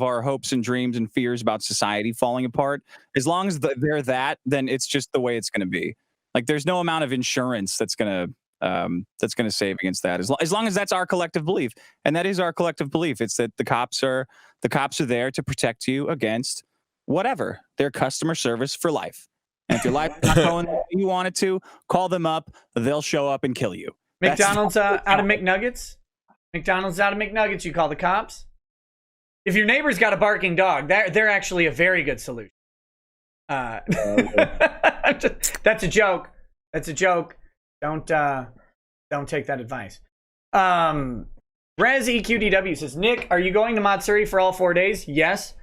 our hopes and dreams and fears about society falling apart, as long as they're that, then it's just the way it's going to be. Like there's no amount of insurance that's going to save against that. As long as that's our collective belief, and that is our collective belief, it's that the cops are there to protect you against whatever. They're customer service for life. And if your life is not going the way you want it to, call them up. They'll show up and kill you. McDonald's out of McNuggets. McDonald's out of McNuggets. You call the cops. If your neighbor's got a barking dog, they're actually a very good solution. That's a joke. That's a joke. Don't take that advice. Rez EQDW says, Nick, are you going to Matsuri for all 4 days? Yes.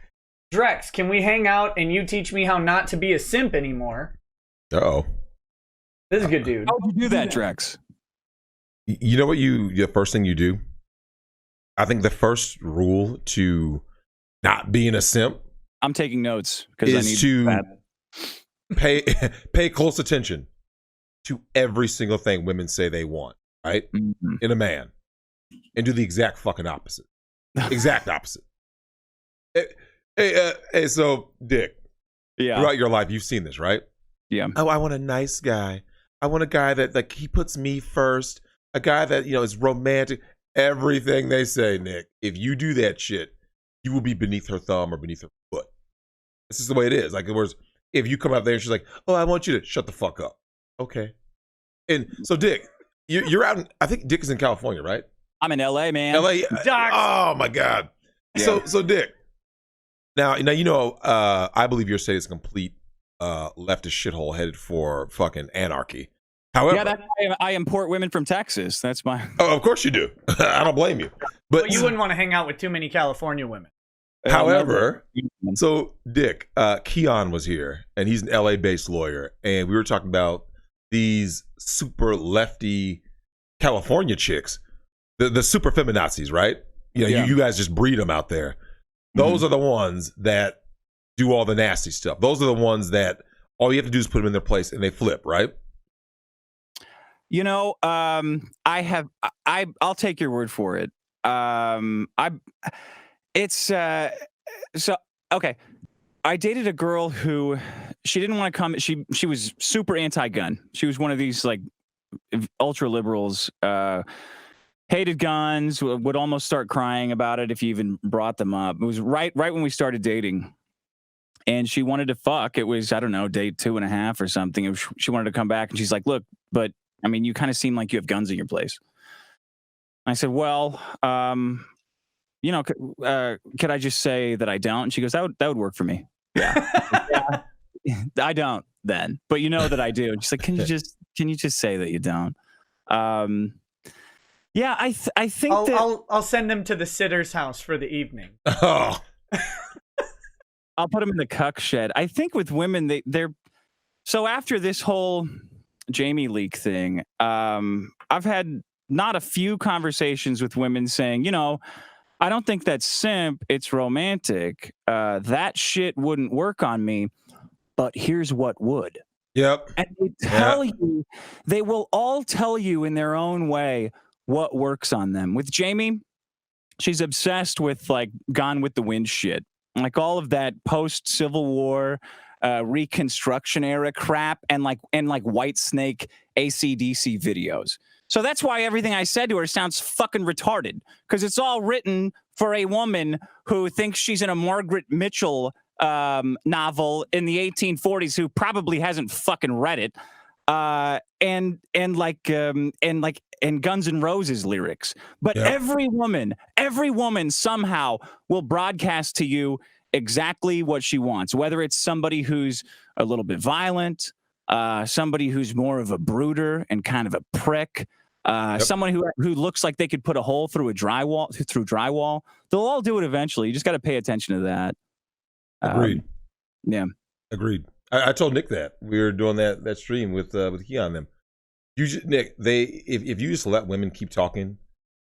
Drex, can we hang out and you teach me how not to be a simp anymore? Uh-oh. This is a good dude. How would you do that, Drex? You know what the first thing you do? I think the first rule to not being a simp. I'm taking notes because I need to pay close attention to every single thing women say they want, right? Mm-hmm. In a man. And do the exact fucking opposite. Exact opposite. Hey, so Dick. Yeah. Throughout your life, you've seen this, right? Yeah. Oh, I want a nice guy. I want a guy that like he puts me first. A guy that, is romantic. Everything they say, Nick, if you do that shit, you will be beneath her thumb or beneath her foot. This is the way it is. Like, if you come out there and she's like, oh, I want you to shut the fuck up. Okay. And so, Dick, you're out I think Dick is in California, right? I'm in LA, man. LA. Oh, my God. Yeah. So, Dick, now, I believe your state is a complete leftist shithole headed for fucking anarchy. However, I import women from Texas. That's my. Oh, of course you do. I don't blame you. But you wouldn't want to hang out with too many California women. However, so Dick, Keon was here, and he's an LA-based lawyer, and we were talking about these super lefty California chicks, the super feminazis, right? You guys just breed them out there. Those are the ones that do all the nasty stuff. Those are the ones that all you have to do is put them in their place, and they flip, right? I'll take your word for it. Okay. I dated a girl who she didn't want to come. She was super anti-gun. She was one of these like ultra liberals, hated guns, would almost start crying about it if you even brought them up. It was right when we started dating. And she wanted to fuck. It was, I don't know, day 2.5 or something. She wanted to come back and she's like, look, but I mean, you kind of seem like you have guns in your place. I said, well, could I just say that I don't? And she goes, that would work for me. Yeah. I don't then, but you know that I do. She's like, can you just say that you don't? Yeah, I think I'll send them to the sitter's house for the evening. Oh. I'll put them in the cuck shed. I think with women, they're so after this whole Jamie leak thing, I've had not a few conversations with women saying, I don't think that's simp. It's romantic. That shit wouldn't work on me, but here's what would. Yep. And they will all tell you in their own way what works on them. With Jamie, she's obsessed with like Gone with the Wind shit, like all of that post-Civil War, Reconstruction era crap, and like White Snake AC/DC videos. So that's why everything I said to her sounds fucking retarded, because it's all written for a woman who thinks she's in a Margaret Mitchell novel in the 1840s, who probably hasn't fucking read it, and Guns N' Roses lyrics. But Yep. every woman somehow will broadcast to you exactly what she wants, whether it's somebody who's a little bit violent, somebody who's more of a brooder and kind of a prick, someone who looks like they could put a hole through drywall. They'll all do it eventually. You just got to pay attention to that. Agreed. Yeah. Agreed. I told Nick that we were doing that stream with Keon and them. Nick, if you just let women keep talking,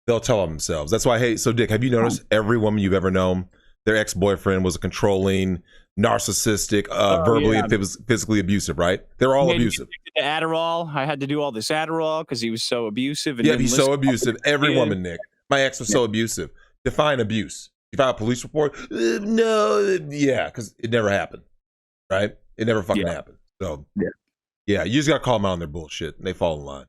they'll tell on themselves. That's why. Hey, so Dick, have you noticed every woman you've ever known, their ex-boyfriend was a controlling, narcissistic, verbally and physically abusive, right? They're all abusive. To Adderall. I had to do all this Adderall because he was so abusive. And he's so abusive. Every woman, Nick. My ex was so abusive. Define abuse. You file a police report? No. Yeah, because it never happened, right? It never fucking happened. So, yeah, you just got to call them out on their bullshit, and they fall in line.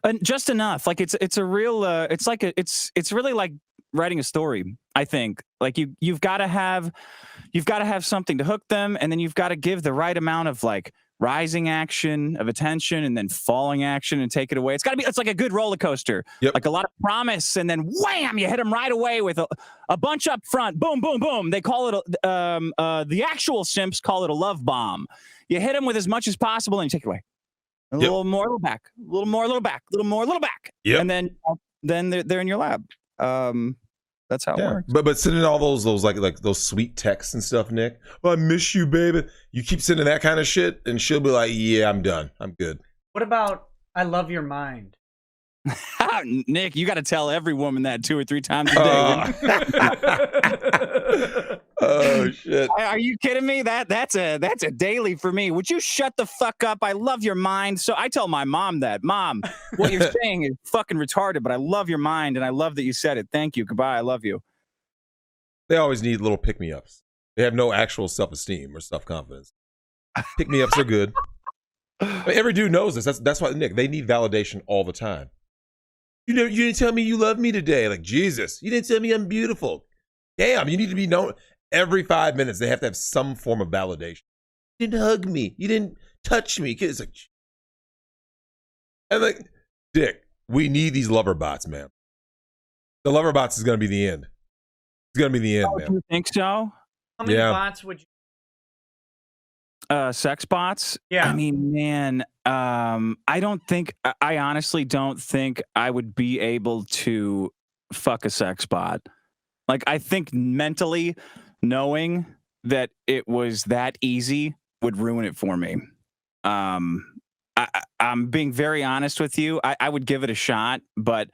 And just enough. Like it's a real. It's really like writing a story. I think like you've got to have something to hook them, and then you've got to give the right amount of like rising action of attention and then falling action and take it away. It's like a good roller coaster. Yep. Like a lot of promise and then wham, you hit them right away with a bunch up front. Boom, boom, boom. They call it the actual simps call it a love bomb. You hit them with as much as possible and you take it away. A little more, a little back, a little more, a little back, a little more, a little back. Yep. And then they're in your lab. That's how it works. But sending all those like those sweet texts and stuff, Nick. Oh, I miss you, baby. You keep sending that kind of shit, and she'll be like, "Yeah, I'm done. I'm good." What about I love your mind? Nick, you got to tell every woman that 2 or 3 times a day. Oh shit! Are you kidding me? That's a daily for me. Would you shut the fuck up? I love your mind. So I tell my mom that. Mom, what you're saying is fucking retarded, but I love your mind and I love that you said it. Thank you. Goodbye. I love you. They always need little pick-me-ups. They have no actual self-esteem or self-confidence. Pick-me-ups are good. But every dude knows this. That's why, Nick, they need validation all the time. You didn't tell me you love me today. Like, Jesus, you didn't tell me I'm beautiful. Damn, you need to be known. Every 5 minutes, they have to have some form of validation. You didn't hug me. You didn't touch me. It's like, and like, Dick, we need these lover bots, man. The lover bots is going to be the end. It's going to be the end, man. Do you think so? How many bots would you? Sex bots? Yeah. I mean, man, I honestly don't think I would be able to fuck a sex bot. Like, I think mentally knowing that it was that easy would ruin it for me. I'm being very honest with you. I would give it a shot, but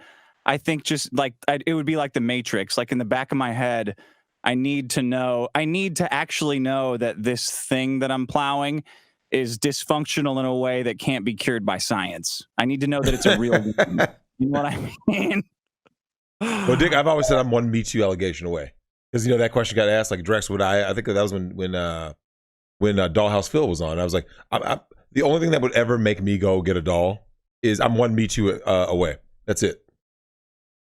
I think just like it would be like the Matrix. Like in the back of my head, I need to actually know that this thing that I'm plowing is dysfunctional in a way that can't be cured by science. I need to know that it's a real thing. You know what I mean? Well, Dick, I've always said I'm one Me Too allegation away. Because, that question got asked, like, Drexel, would I think that was when Dollhouse Phil was on. I was like, the only thing that would ever make me go get a doll is I'm one Me Too away. That's it.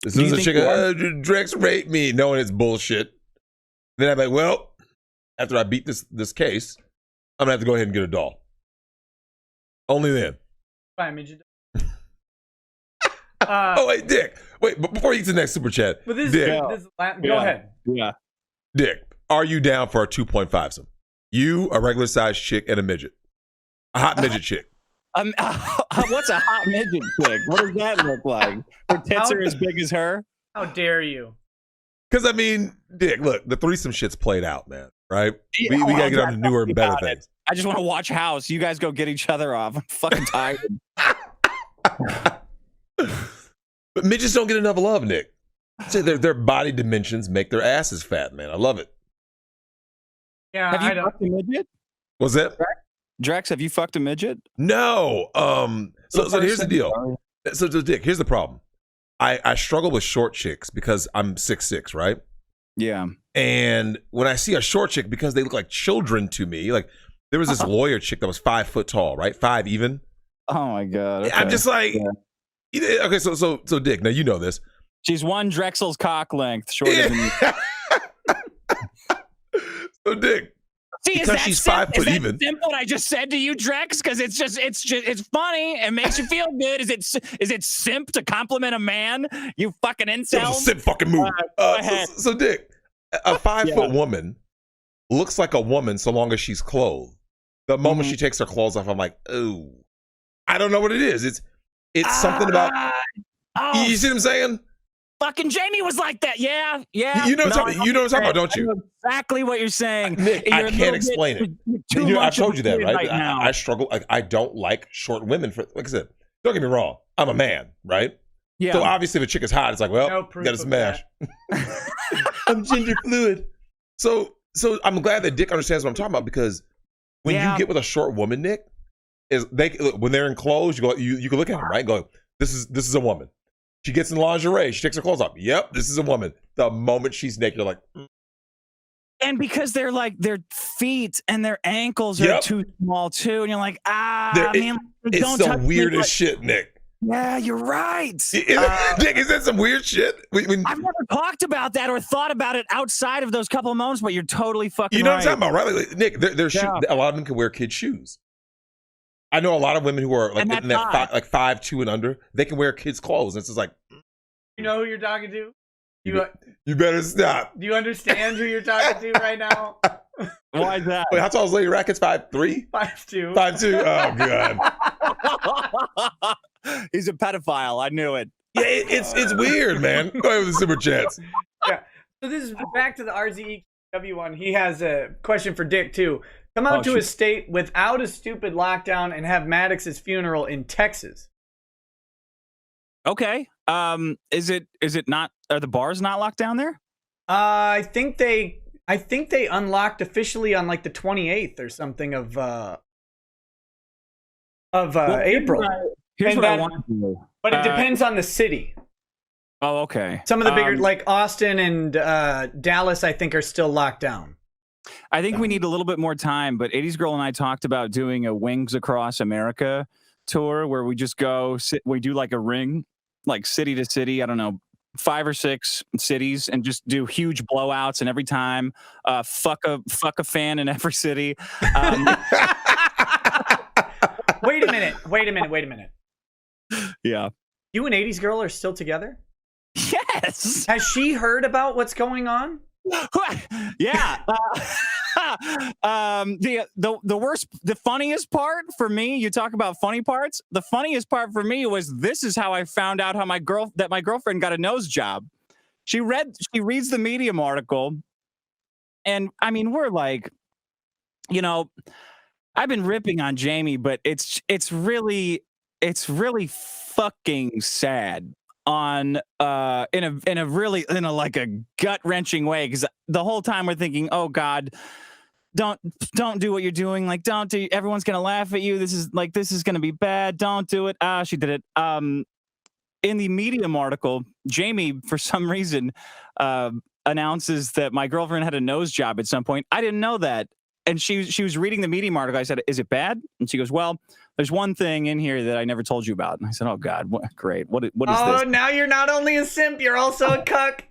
As soon as a chick, Drex raped me, knowing it's bullshit. Then I'm like, well, after I beat this case, I'm going to have to go ahead and get a doll. Only then. Oh, wait, Dick. Wait, but before you get to the next super chat, Dick, go ahead. Yeah. Dick, are you down for a 2.5 some? You, a regular sized chick, and a midget. A hot midget chick. What's a hot midget chick? What does that look like? Her tits are as big as her? How dare you? Because, I mean, Dick, look, the threesome shit's played out, man, right? We got to get on to newer and better things. I just want to watch House. You guys go get each other off. I'm fucking tired. But midgets don't get enough love, Nick. So their body dimensions make their asses fat, man. I love it. Yeah, have you fucked a midget? What's that? Drex, have you fucked a midget? No. So here's the deal. So Dick, here's the problem. I struggle with short chicks because I'm 6'6", right? Yeah. And when I see a short chick, because they look like children to me, like there was this lawyer chick that was 5 foot tall, right? 5 even. Oh my God. Okay. I'm just like, okay, so Dick, now you know this. She's one Drexel's cock length shorter than you. So Dick, see, because she's 5 foot even. Simple what I just said to you, Drex, because it's funny and makes you feel good. Is it simp to compliment a man? You fucking incel. It was a simp fucking move. So Dick, a 5 foot woman looks like a woman so long as she's clothed. The moment she takes her clothes off, I'm like, oh, I don't know what it is. It's something about. You see what I'm saying? Fucking Jamie was like that. Yeah. You know what I'm talking about, don't you? I know exactly what you're saying. Nick, I can't explain it. I've told you that, right? I struggle. I don't like short women. Like I said, don't get me wrong. I'm a man, right? Yeah. So obviously, if a chick is hot, it's like, well, gotta smash. I'm gender fluid. So I'm glad that Dick understands what I'm talking about, because when you get with a short woman, Nick, when they're in clothes, you can look at them, right? And go, this is a woman. She gets in lingerie. She takes her clothes off. Yep, this is a woman. The moment she's naked, you're like, And because their feet and their ankles are too small too, and you're like, man, it's the weirdest shit, Nick. Yeah, you're right. Nick, is that some weird shit? I've never talked about that or thought about it outside of those couple of moments, but you're totally fucking right. You know what I'm talking about, right? Like, Nick, a lot of them can wear kids' shoes. I know a lot of women who are like in that 5'2" and under. They can wear kids' clothes. And it's just like, you know who you're talking to? You better stop. Do you understand who you're talking to right now? Why is that? Wait, how tall is Lady Rackets? 5'3"? 5'2". 5'2". Oh god. He's a pedophile. I knew it. Yeah, it's weird, man. Go ahead with the super chats. Yeah. So this is back to the RZEW one. He has a question for Dick too. Come out to a state without a stupid lockdown and have Maddox's funeral in Texas. Okay. Is it not? Are the bars not locked down there? I think they unlocked officially on like the 28th or something of April. Here's what I want to do. But it depends on the city. Oh, okay. Some of the bigger, like Austin and Dallas, I think are still locked down. I think we need a little bit more time, but 80s Girl and I talked about doing a Wings Across America tour where we just we do like a ring, like city to city, I don't know, 5 or 6 cities, and just do huge blowouts, and every time fuck a fan in every city. Wait a minute. Yeah. You and 80s Girl are still together? Yes. Has she heard about what's going on? Yeah. The funniest part for me, you talk about funny parts. The funniest part for me was, this is how I found out how my girlfriend got a nose job. She reads the Medium article, and I mean, we're like, you know, I've been ripping on Jamie, but it's really fucking sad on in a like a gut-wrenching way, because the whole time we're thinking, oh god, don't do what you're doing, like don't do, everyone's gonna laugh at you, this is gonna be bad, don't do it. She did it. In the Medium article, Jamie for some reason announces that my girlfriend had a nose job at some point. I didn't know that, and she was reading the Medium article. I said, is it bad? And she goes, well, there's one thing in here that I never told you about. And I said, oh God, great. What is this? Oh, now you're not only a simp, you're also a cuck.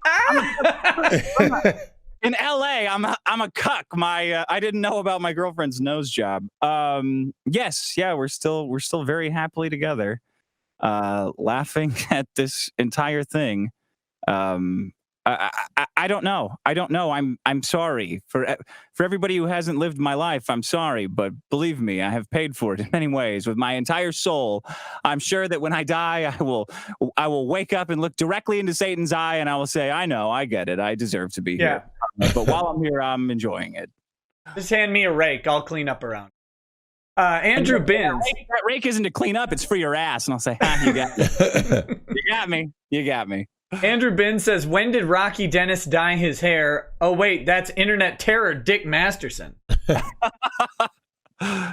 In LA, I'm a cuck. I didn't know about my girlfriend's nose job. Yes, yeah, we're still very happily together, laughing at this entire thing. I don't know. I don't know. I'm sorry for everybody who hasn't lived my life. I'm sorry, but believe me, I have paid for it in many ways with my entire soul. I'm sure that when I die, I will wake up and look directly into Satan's eye, and I will say, I know, I get it. I deserve to be here. But while I'm here, I'm enjoying it. Just hand me a rake. I'll clean up around. Andrew Bins. That rake isn't to clean up. It's for your ass. And I'll say, you got me. You got me. You got me. Andrew Bin says, when did Rocky Dennis dye his hair? Oh, wait, that's internet terror Dick Masterson.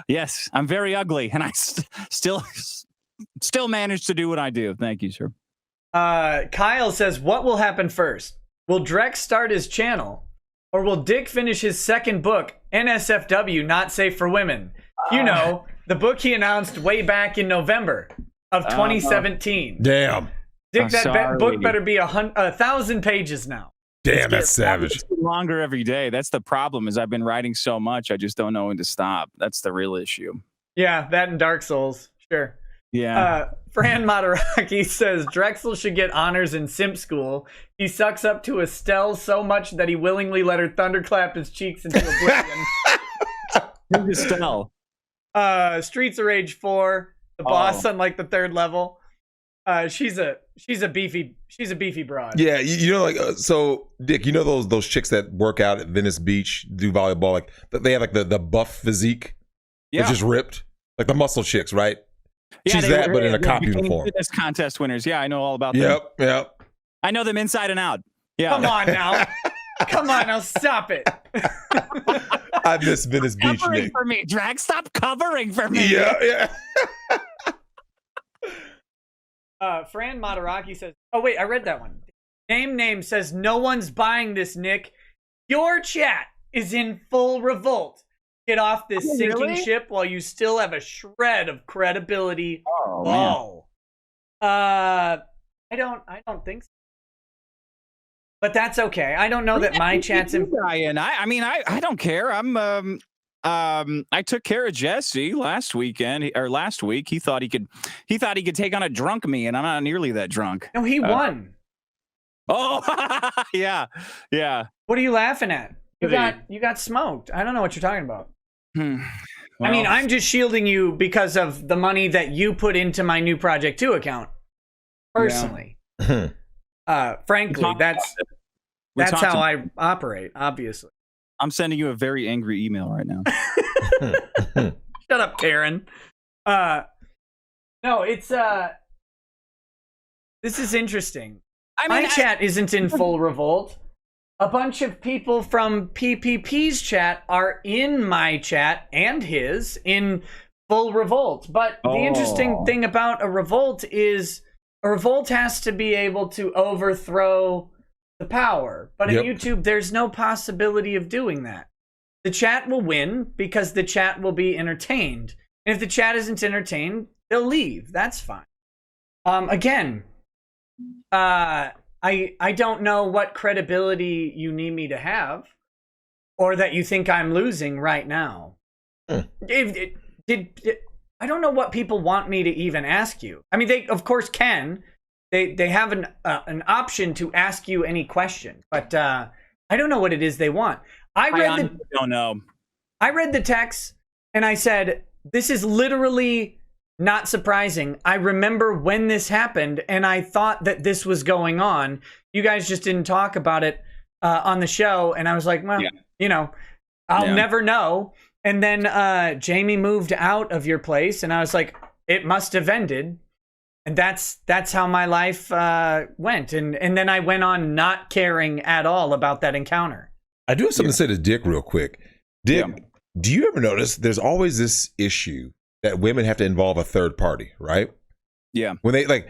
Yes, I'm very ugly, and I still manage to do what I do. Thank you, sir. Kyle says, what will happen first? Will Drex start his channel? Or will Dick finish his second book, NSFW, Not Safe for Women? You know, the book he announced way back in November of 2017. Damn. Dick, that book better be 1,000 pages now. Damn, that's savage. It's longer every day. That's the problem. Is I've been writing so much, I just don't know when to stop. That's the real issue. Yeah, that and Dark Souls. Sure. Yeah. Fran Mataraki says Drexel should get honors in simp school. He sucks up to Estelle so much that he willingly let her thunderclap his cheeks into oblivion. Who's Estelle? Streets of Rage 4, the boss on like the 3rd level. She's a beefy broad. Yeah, you know, like so, Dick. You know those chicks that work out at Venice Beach, do volleyball, like they have like the buff physique, they're just ripped, like the muscle chicks, right? Yeah, she's that, but in a cop uniform. Fitness contest winners. Yeah, I know all about them. Yep. I know them inside and out. Yeah. Come on now, stop it. I miss Venice Beach, covering Nick. For me, Drag. Stop covering for me. Yeah. Fran Mataraki says, oh wait, I read that one. Name says, no one's buying this, Nick. Your chat is in full revolt. Get off this sinking ship while you still have a shred of credibility. Oh. I don't think so. But that's okay. I don't know that my chat's in. I mean, I don't care. I took care of Jesse last week. He thought he could take on a drunk me, and I'm not nearly that drunk. No, he won. Oh, yeah. What are you laughing at? You got smoked. I don't know what you're talking about. Well, I mean, I'm just shielding you because of the money that you put into my new Project 2 account. Personally. Yeah. Frankly, that's how I operate, obviously. I'm sending you a very angry email right now. Shut up, Karen. No, it's this is interesting. My chat isn't in full revolt. A bunch of people from PPP's chat are in my chat and his in full revolt. But the interesting thing about a revolt is a revolt has to be able to overthrow the power. But in YouTube, there's no possibility of doing that. The chat will win because the chat will be entertained. And if the chat isn't entertained, they'll leave. That's fine. Again, I don't know what credibility you need me to have, or that you think I'm losing right now. I don't know what people want me to even ask you. I mean, they of course can. They have an option to ask you any question, but I don't know what it is they want. I don't know. I read the text and I said, "This is literally not surprising. I remember when this happened, and I thought that this was going on. You guys just didn't talk about it on the show." And I was like, well, you know, I'll never know. And then Jamie moved out of your place, and I was like, it must have ended. And that's how my life went. And then I went on not caring at all about that encounter. I do have something to say to Dick real quick. Dick, do you ever notice there's always this issue that women have to involve a third party, right? Yeah. When they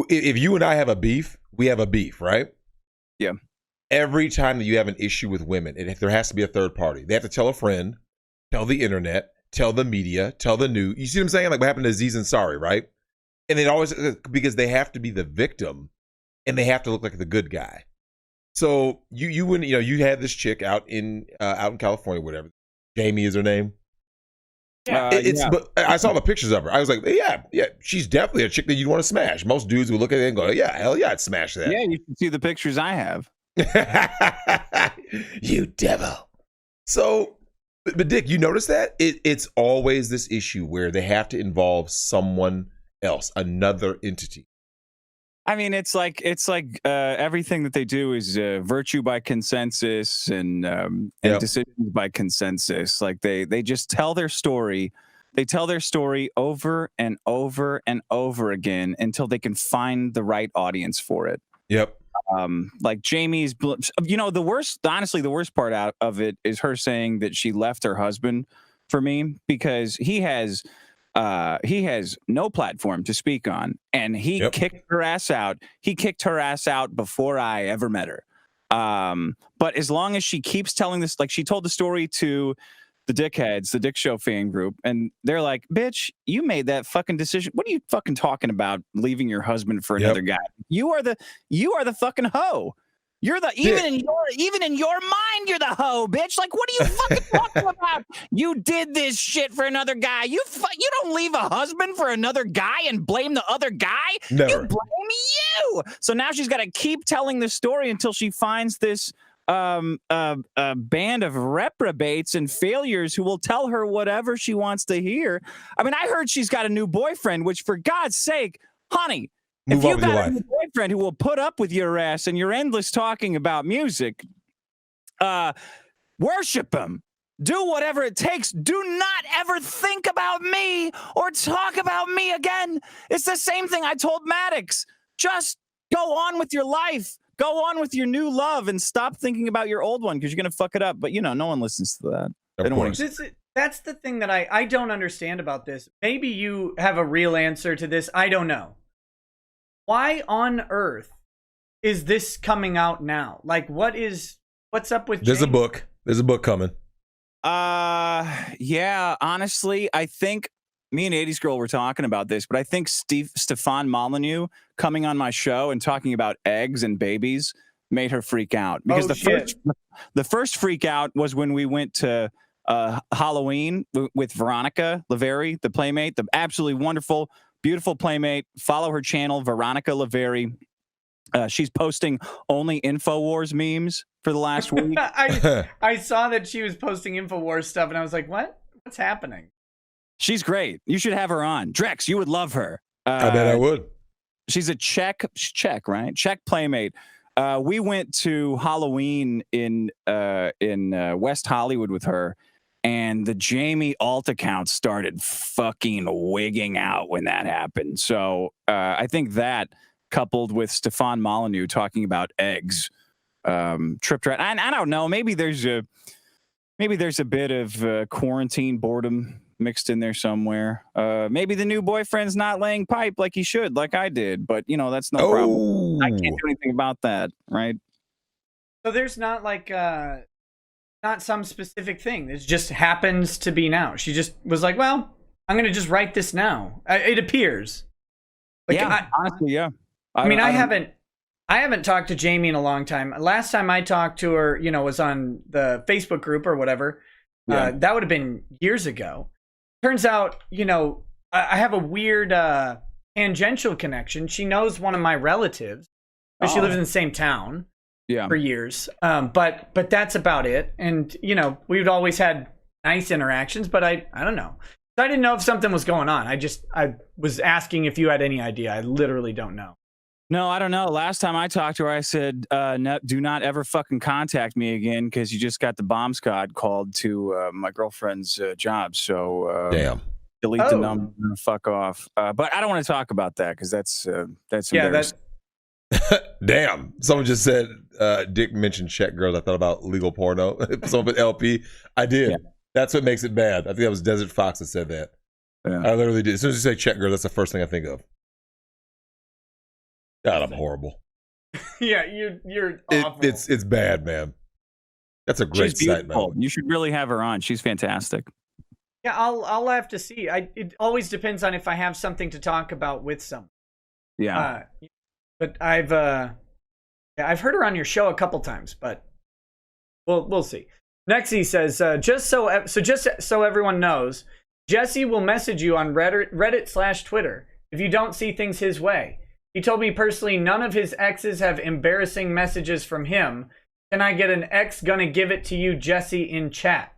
if you and I have a beef, we have a beef, right? Yeah. Every time that you have an issue with women, there has to be a third party. They have to tell a friend, tell the internet, tell the media, tell the news. You see what I'm saying? Like what happened to Aziz Ansari, right? And it always, because they have to be the victim and they have to look like the good guy. So you had this chick out in California, whatever. Jamie is her name. But I saw the pictures of her. I was like, yeah, she's definitely a chick that you'd want to smash. Most dudes would look at it and go, yeah, hell yeah, I'd smash that. Yeah, you can see the pictures I have. You devil. So, but Dick, you notice that it's always this issue where they have to involve someone else, another entity. I mean, it's like everything that they do is virtue by consensus and decisions by consensus. Like they just tell their story. They tell their story over and over and over again until they can find the right audience for it. Yep. Like Jamie's, the worst part out of it is her saying that she left her husband for me because he has no platform to speak on, and he kicked her ass out. He kicked her ass out before I ever met her. But as long as she keeps telling this, like she told the story to the dickheads, the Dick Show fan group, and they're like, bitch, you made that fucking decision. What are you fucking talking about leaving your husband for another guy? You are the fucking hoe. You're the even in your mind, you're the hoe, bitch. Like, what are you fucking talking about? You did this shit for another guy. You don't leave a husband for another guy and blame the other guy. Never. You blame you. So now she's got to keep telling the story until she finds this a band of reprobates and failures who will tell her whatever she wants to hear. I mean, I heard she's got a new boyfriend, which, for God's sake, honey, if you got a new boyfriend who will put up with your ass and your endless talking about music, worship him. Do whatever it takes. Do not ever think about me or talk about me again. It's the same thing I told Maddox. Just go on with your life. Go on with your new love and stop thinking about your old one because you're going to fuck it up. But, no one listens to that. Of course. That's the thing that I don't understand about this. Maybe you have a real answer to this. I don't know. Why on earth is this coming out now? Like, what's up with There's Jamie? a book. There's a book coming. Yeah, honestly, I think me and 80s Girl were talking about this, but I think Stefan Molyneux coming on my show and talking about eggs and babies made her freak out. Because the first freak out was when we went to Halloween with Veronica Laveri, the Playmate, the absolutely wonderful, beautiful Playmate. Follow her channel, Veronica Laveri. She's posting only InfoWars memes for the last week. I saw that she was posting InfoWars stuff, and I was like, what? What's happening? She's great. You should have her on. Drex, you would love her. I bet I would. She's a Czech, right? Czech Playmate. We went to Halloween in West Hollywood with her, and the Jamie alt account started fucking wigging out when that happened. So I think that, coupled with Stefan Molyneux talking about eggs, tripped right. I don't know. Maybe there's a bit of quarantine boredom mixed in there somewhere. Maybe the new boyfriend's not laying pipe like he should, like I did. But that's no problem. I can't do anything about that, right? So there's not like not some specific thing. It just happens to be now. She just was like, well, I'm gonna just write this now. It appears. Like, honestly, yeah. I haven't talked to Jamie in a long time. Last time I talked to her, was on the Facebook group or whatever. Yeah. That would have been years ago. Turns out, I have a weird tangential connection. She knows one of my relatives. She lives in the same town for years. But that's about it. And, we've always had nice interactions, but I don't know. So I didn't know if something was going on. I was asking if you had any idea. I literally don't know. No, I don't know. Last time I talked to her, I said, no, do not ever fucking contact me again because you just got the bomb squad called to my girlfriend's job. So damn. Delete the number and fuck off. But I don't want to talk about that because that's embarrassing. Damn. Someone just said, Dick mentioned Czech girls. I thought about legal porno. Someone put LP. I did. Yeah. That's what makes it bad. I think that was Desert Fox that said that. Yeah. I literally did. As soon as you say Czech girl, that's the first thing I think of. God, I'm horrible. Yeah, you're awful. It's bad, man. That's a great site, man. You should really have her on. She's fantastic. Yeah, I'll have to see. It always depends on if I have something to talk about with someone. Yeah. But I've heard her on your show a couple times, but we'll see. Nexie says, just so everyone knows, Jesse will message you on Reddit/Twitter if you don't see things his way. He told me personally none of his exes have embarrassing messages from him. Can I get an ex gonna give it to you, Jesse, in chat?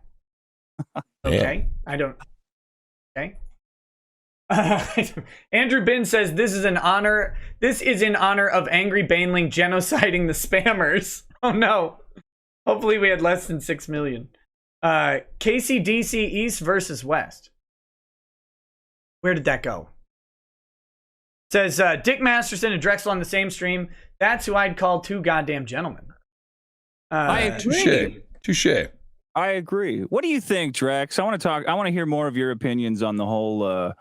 Okay. I don't. Okay. Andrew Bin says this is in honor of Angry Baneling genociding the spammers. Oh no. Hopefully we had less than 6 million. KCDC East versus West. Where did that go? Says Dick Masterson and Drexel on the same stream. That's who I'd call two goddamn gentlemen. I agree. Touche. I agree. What do you think, Drex? I want to hear more of your opinions on the whole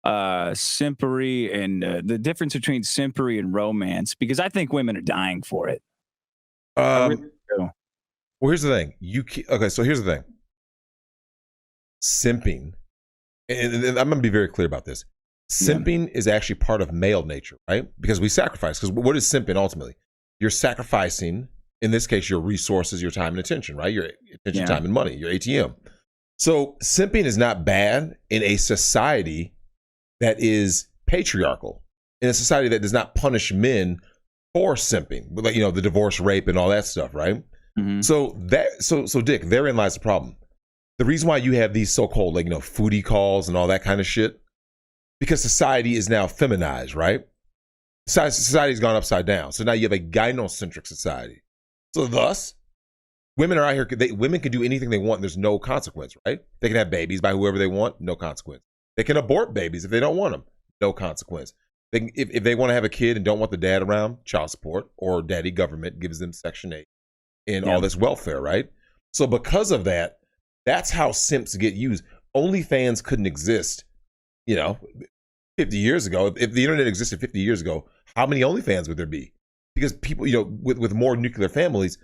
simpery and the difference between simpery and romance, because I think women are dying for it. Well, here's the thing. Okay, so here's the thing. Simping, and I'm going to be very clear about this. Simping is actually part of male nature, right? Because we sacrifice. Because what is simping ultimately? You're sacrificing, in this case, your resources, your time and attention, right? Your attention, time, and money, your ATM. So simping is not bad in a society that is patriarchal, in a society that does not punish men for simping, like, you know, the divorce, rape, and all that stuff, right? Mm-hmm. So Dick, therein lies the problem. The reason why you have these so-called, like, you know, foodie calls and all that kind of shit, because society is now feminized, right? Society's gone upside down. So now you have a gynocentric society. So thus, women are out here. Women can do anything they want. There's no consequence, right? They can have babies by whoever they want. No consequence. They can abort babies if they don't want them. No consequence. They can, if they want to have a kid and don't want the dad around, child support, or daddy government gives them Section 8 and all this welfare, right? So because of that, that's how simps get used. OnlyFans couldn't exist, 50 years ago. If the internet existed 50 years ago, how many OnlyFans would there be? Because people, with more nuclear families.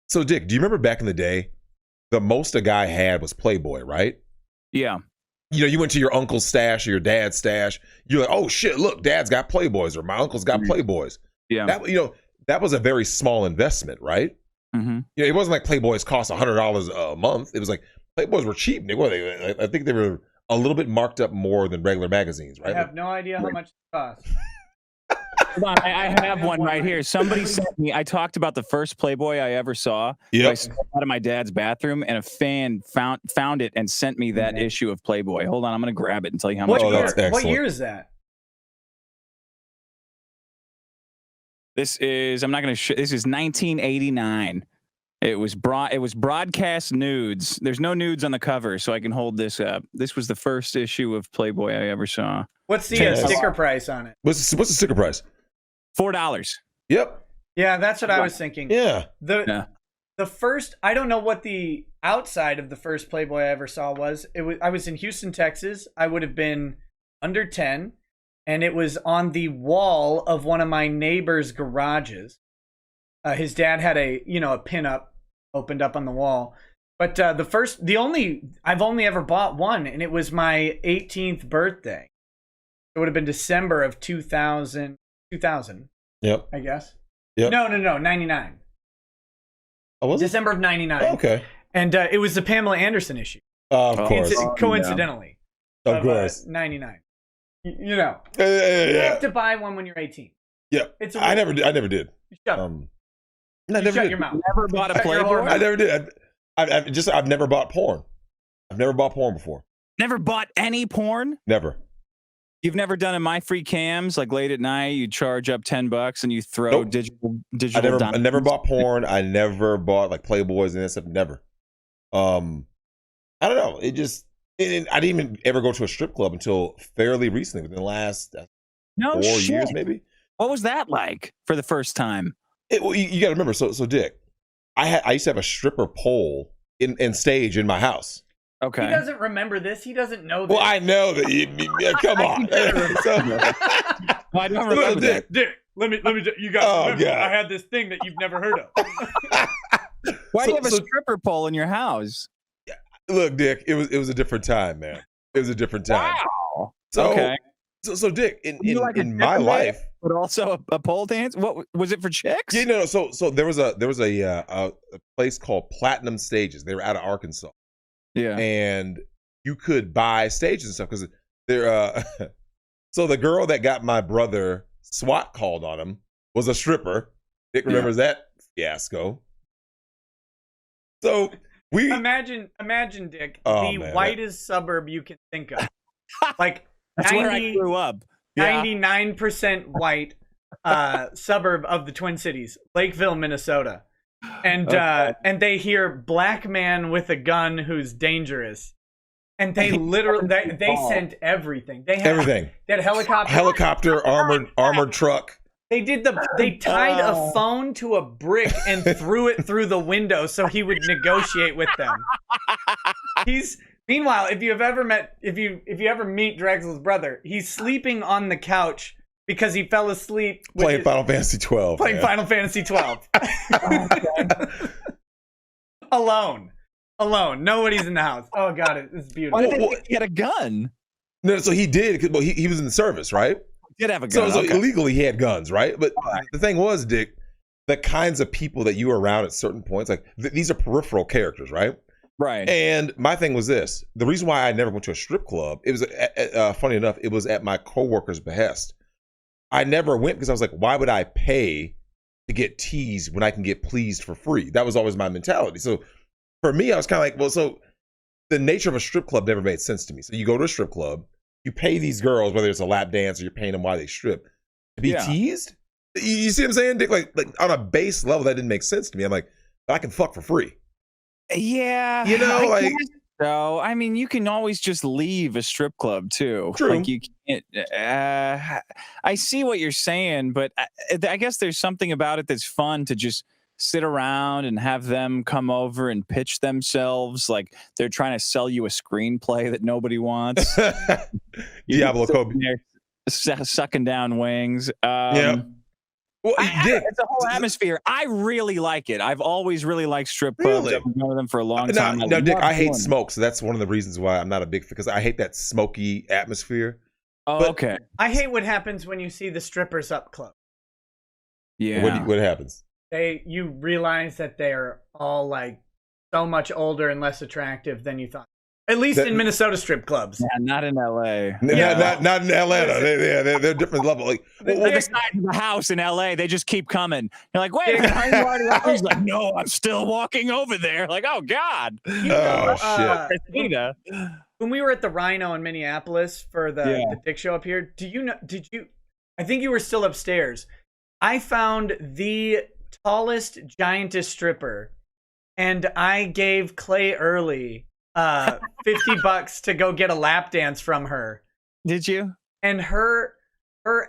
So Dick, do you remember back in the day, the most a guy had was Playboy, right? Yeah. You went to your uncle's stash or your dad's stash. You're like, oh shit, look, dad's got Playboys or my uncle's got Playboys. Yeah. That was a very small investment, right? Mm-hmm. It wasn't like Playboys cost $100 a month. It was like Playboys were cheap. I think they were a little bit marked up more than regular magazines, right? I have no idea how much it costs. Hold on, I have one right here. Somebody sent me. I talked about the first Playboy I ever saw. Yep. I saw it out of my dad's bathroom, and a fan found it and sent me that issue of Playboy. Hold on, I'm gonna grab it and tell you how much. What year is that? This is. I'm not gonna. This is 1989. It was broadcast nudes. There's no nudes on the cover, so I can hold this up. This was the first issue of Playboy I ever saw. What's the sticker price on it? What's the sticker price? $4. Yep. Yeah, that's what I was thinking. Yeah. The first, I don't know what the outside of the first Playboy I ever saw was. I was in Houston, Texas. I would have been under 10, and it was on the wall of one of my neighbor's garages. His dad had a pinup opened up on the wall. But I've only ever bought one, and it was my 18th birthday. It would have been December of 2000. Yep. I guess. Yep. No, 99. Oh, was it? December of 99. Oh, okay. And it was the Pamela Anderson issue. Of course. Coincidentally. Of course. 99. You Yeah. have to buy one when you're 18. Yeah. I never did. Shut up. Shut your mouth. Never bought a Playboy? I never did. I've never bought porn. I've never bought porn before. Never bought any porn? Never. You've never done a My Free Cams, like late at night, you charge up $10 and you throw digital I never bought porn. I never bought like Playboys and that stuff. Never. I don't know. I didn't even ever go to a strip club until fairly recently, within the last 4 years, maybe. What was that like for the first time? Well, you got to remember. So Dick, I used to have a stripper pole in stage in my house. Okay. He doesn't remember this. He doesn't know this. Well, I know that. Come on. I don't remember that. Dick, let me. You guys remember? I had this thing that you've never heard of. Why do you have a stripper pole in your house? Look, Dick, it was a different time, man. It was a different time. Wow. So Dick, in my life, but also a pole dance. What was it for chicks? Yeah, no. So there was a place called Platinum Stages. They were out of Arkansas. Yeah, and you could buy stages and stuff because they're. So the girl that got my brother SWAT called on him was a stripper. Dick remembers that fiasco. So we imagine, Dick, Oh, the man, whitest suburb you can think of. Like That's where I grew up. Yeah. 99% white suburb of the Twin Cities, Lakeville, Minnesota. And and they hear black man with a gun who's dangerous. And they literally they sent everything. They had everything. They had Helicopter, armored truck. They tied a phone to a brick and threw it through the window so he would negotiate with them. Meanwhile, if you ever meet Drexel's brother, he's sleeping on the couch because he fell asleep Playing Final Fantasy 12. Final Fantasy 12. Alone. Nobody's in the house. Oh god, it's beautiful. Why did they think he had a gun? No, so he did. Well, he was in the service, right? He did have a gun. So illegally he had guns, right? But the thing was, Dick, the kinds of people that you were around at certain points, like these are peripheral characters, right? Right. And my thing was this: the reason why I never went to a strip club, it was funny enough, it was at my coworker's behest. I never went because I was like, why would I pay to get teased when I can get pleased for free? That was always my mentality. So for me, I was kind of like, well, so the nature of a strip club never made sense to me. So you go to a strip club, you pay these girls, whether it's a lap dance or you're paying them while they strip, to be teased. You see what I'm saying, Dick? Like on a base level, that didn't make sense to me. I'm like, but I can fuck for free. Yeah. You know, like. So, I mean, you can always just leave a strip club too. True. Like you can't. I see what you're saying, but I guess there's something about it that's fun to just sit around and have them come over and pitch themselves like they're trying to sell you a screenplay that nobody wants. Diablo Kobe. Sucking down wings. Yeah. Well, Dick, it's a whole atmosphere. I really like it. I've always really liked strip clubs. Really? I've been going to them for a long time. No, Dick, I hate smoke, so that's one of the reasons why I'm not a big fan, because I hate that smoky atmosphere. Oh, but, okay. I hate what happens when you see the strippers up close. Yeah. What happens? You realize that they're all like so much older and less attractive than you thought. At least in Minnesota strip clubs. Yeah, not in LA. Not in Atlanta. They're different level. Like the side of the house in LA, they just keep coming. You're like, wait, are you already out? He's like, no, I'm still walking over there. Like, oh God. Shit. When we were at the Rhino in Minneapolis for the Dick show up here, I think you were still upstairs. I found the tallest, giantest stripper, and I gave Clay Early $50 to go get a lap dance from her. Did you? And her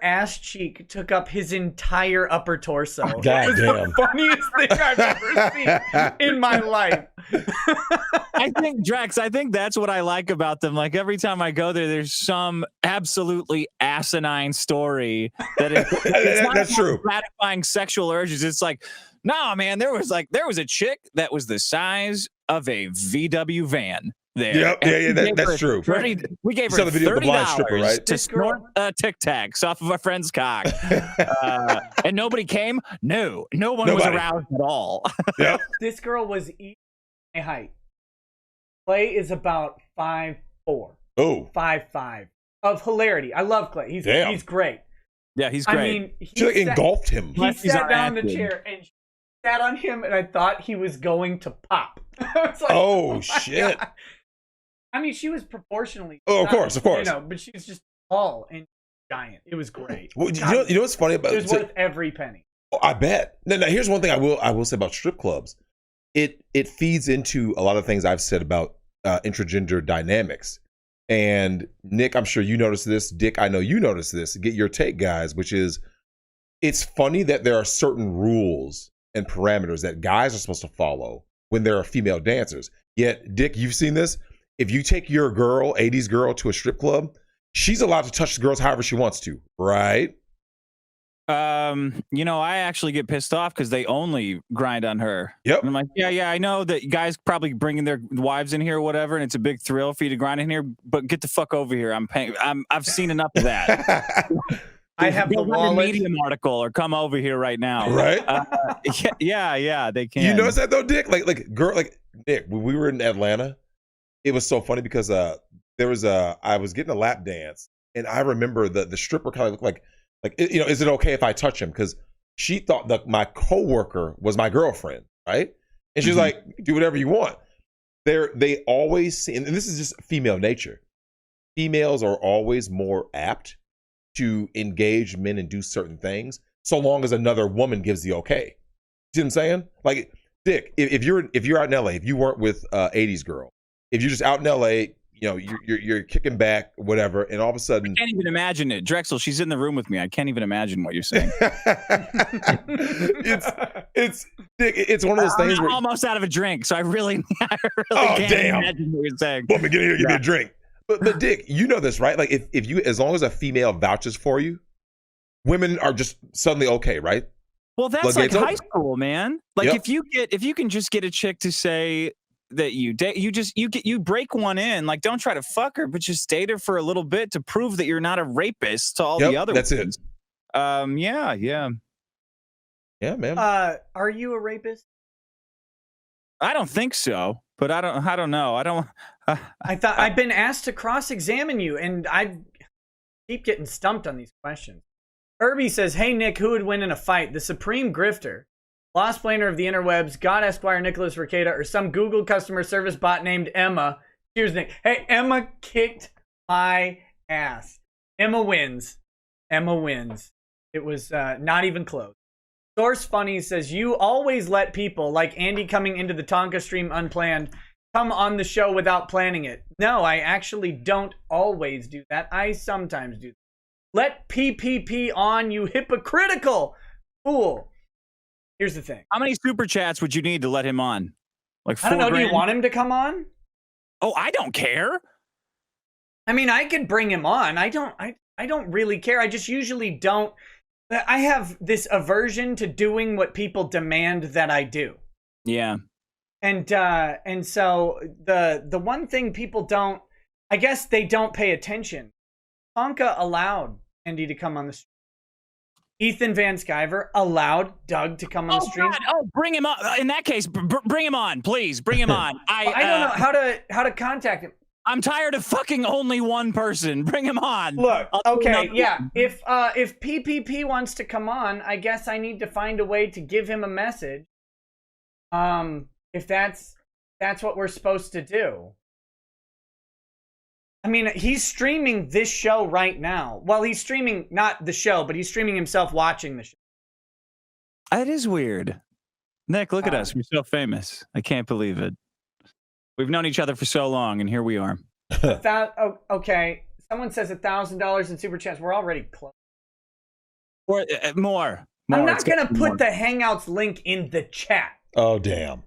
ass cheek took up his entire upper torso. God it was damn. the funniest thing I've ever seen in my life. I think that's what I like about them. Like every time I go there, there's some absolutely asinine story it's not that's true. Gratifying sexual urges. It's like, no, man, there was a chick that was the size of a VW van there. Yep, that's true. We gave her $30 right? to snort Tic Tacs off of a friend's cock. And nobody came? No one was aroused at all. Yep. This girl was my height. Clay is about 5'4". Oh. 5'5". Of hilarity. I love Clay. He's great. Yeah, he's great. I mean, she engulfed him. He sat down in the chair and she sat on him, and I thought he was going to pop. I was like, oh shit. God. I mean, she was proportionally. Oh, of course. You know, but she's just tall and giant. It was great. Well, you know what's funny about it? It was worth every penny. Oh, I bet. Now, here's one thing I will say about strip clubs. It feeds into a lot of things I've said about intragender dynamics. And Nick, I'm sure you noticed this. Dick, I know you noticed this. Get your take, guys, which is it's funny that there are certain rules and parameters that guys are supposed to follow when there are female dancers. Yet, Dick, you've seen this. If you take your girl, 80s girl, to a strip club, she's allowed to touch the girls however she wants to, right? I actually get pissed off because they only grind on her. Yep. And I'm like, yeah, I know that guys probably bringing their wives in here or whatever, and it's a big thrill for you to grind in here, but get the fuck over here. I'm paying. I've seen enough of that. I have the wallet. Medium article or come over here right now. Right? Yeah, they can. You notice that though, Dick? Like girl, like Nick, when we were in Atlanta, it was so funny because I was getting a lap dance, and I remember the stripper kind of looked like Like, is it okay if I touch him? Because she thought that my coworker was my girlfriend, right? And she's like, do whatever you want. They always see, and this is just female nature. Females are always more apt to engage men and do certain things, so long as another woman gives the okay. See what I'm saying? Like, Dick, if you're out in LA, if you weren't with 80s girl, if you're just out in LA, you're kicking back, whatever, and all of a sudden, I can't even imagine it. Drexel, she's in the room with me. I can't even imagine what you're saying. it's one of those things. I'm where almost out of a drink, so I really can't imagine what you're saying. Woman, get in here, give me a drink. But Dick, you know this, right? Like, if you, as long as a female vouches for you, women are just suddenly okay, right? Well, that's like high school, man. Like, if you can just get a chick to say that you date, you break one in. Like, don't try to fuck her, but just date her for a little bit to prove that you're not a rapist to all the other that's ones. Yeah, man. Are you a rapist? I don't think so, but I don't know. I've been asked to cross-examine you, and I keep getting stumped on these questions. Irby says, "Hey Nick, who would win in a fight? The supreme grifter, lost planer of the interwebs, God Esquire Nicholas Rekieta, or some Google customer service bot named Emma?" Cheers, Nick. Hey, Emma kicked my ass. Emma wins. It was not even close. Source Funny says, "You always let people, like Andy coming into the Tonka stream unplanned, come on the show without planning it." No, I actually don't always do that. I sometimes do that. Let PPP on, you hypocritical fool. Here's the thing. How many super chats would you need to let him on? Like 4 I don't know. grand? Do you want him to come on? Oh, I don't care. I mean, I could bring him on. I don't really care. I just usually don't. I have this aversion to doing what people demand that I do. Yeah. And so the one thing people don't, I guess they don't pay attention. Tonka allowed Andy to come on the stream. Ethan Van Sciver allowed Doug to come on the stream. God. Oh, bring him on. In that case, bring him on, please. Bring him on. I don't know how to contact him. I'm tired of fucking only one person. Bring him on. Look, okay, yeah. If PPP wants to come on, I guess I need to find a way to give him a message. If that's what we're supposed to do. I mean, he's streaming this show right now. Well, he's streaming not the show, but he's streaming himself watching the show. That is weird. Nick, look at us. We're so famous. I can't believe it. We've known each other for so long, and here we are. Okay. Someone says $1,000 in super chats. We're already close. Or more. I'm not going to put the Hangouts link in the chat. Oh, damn.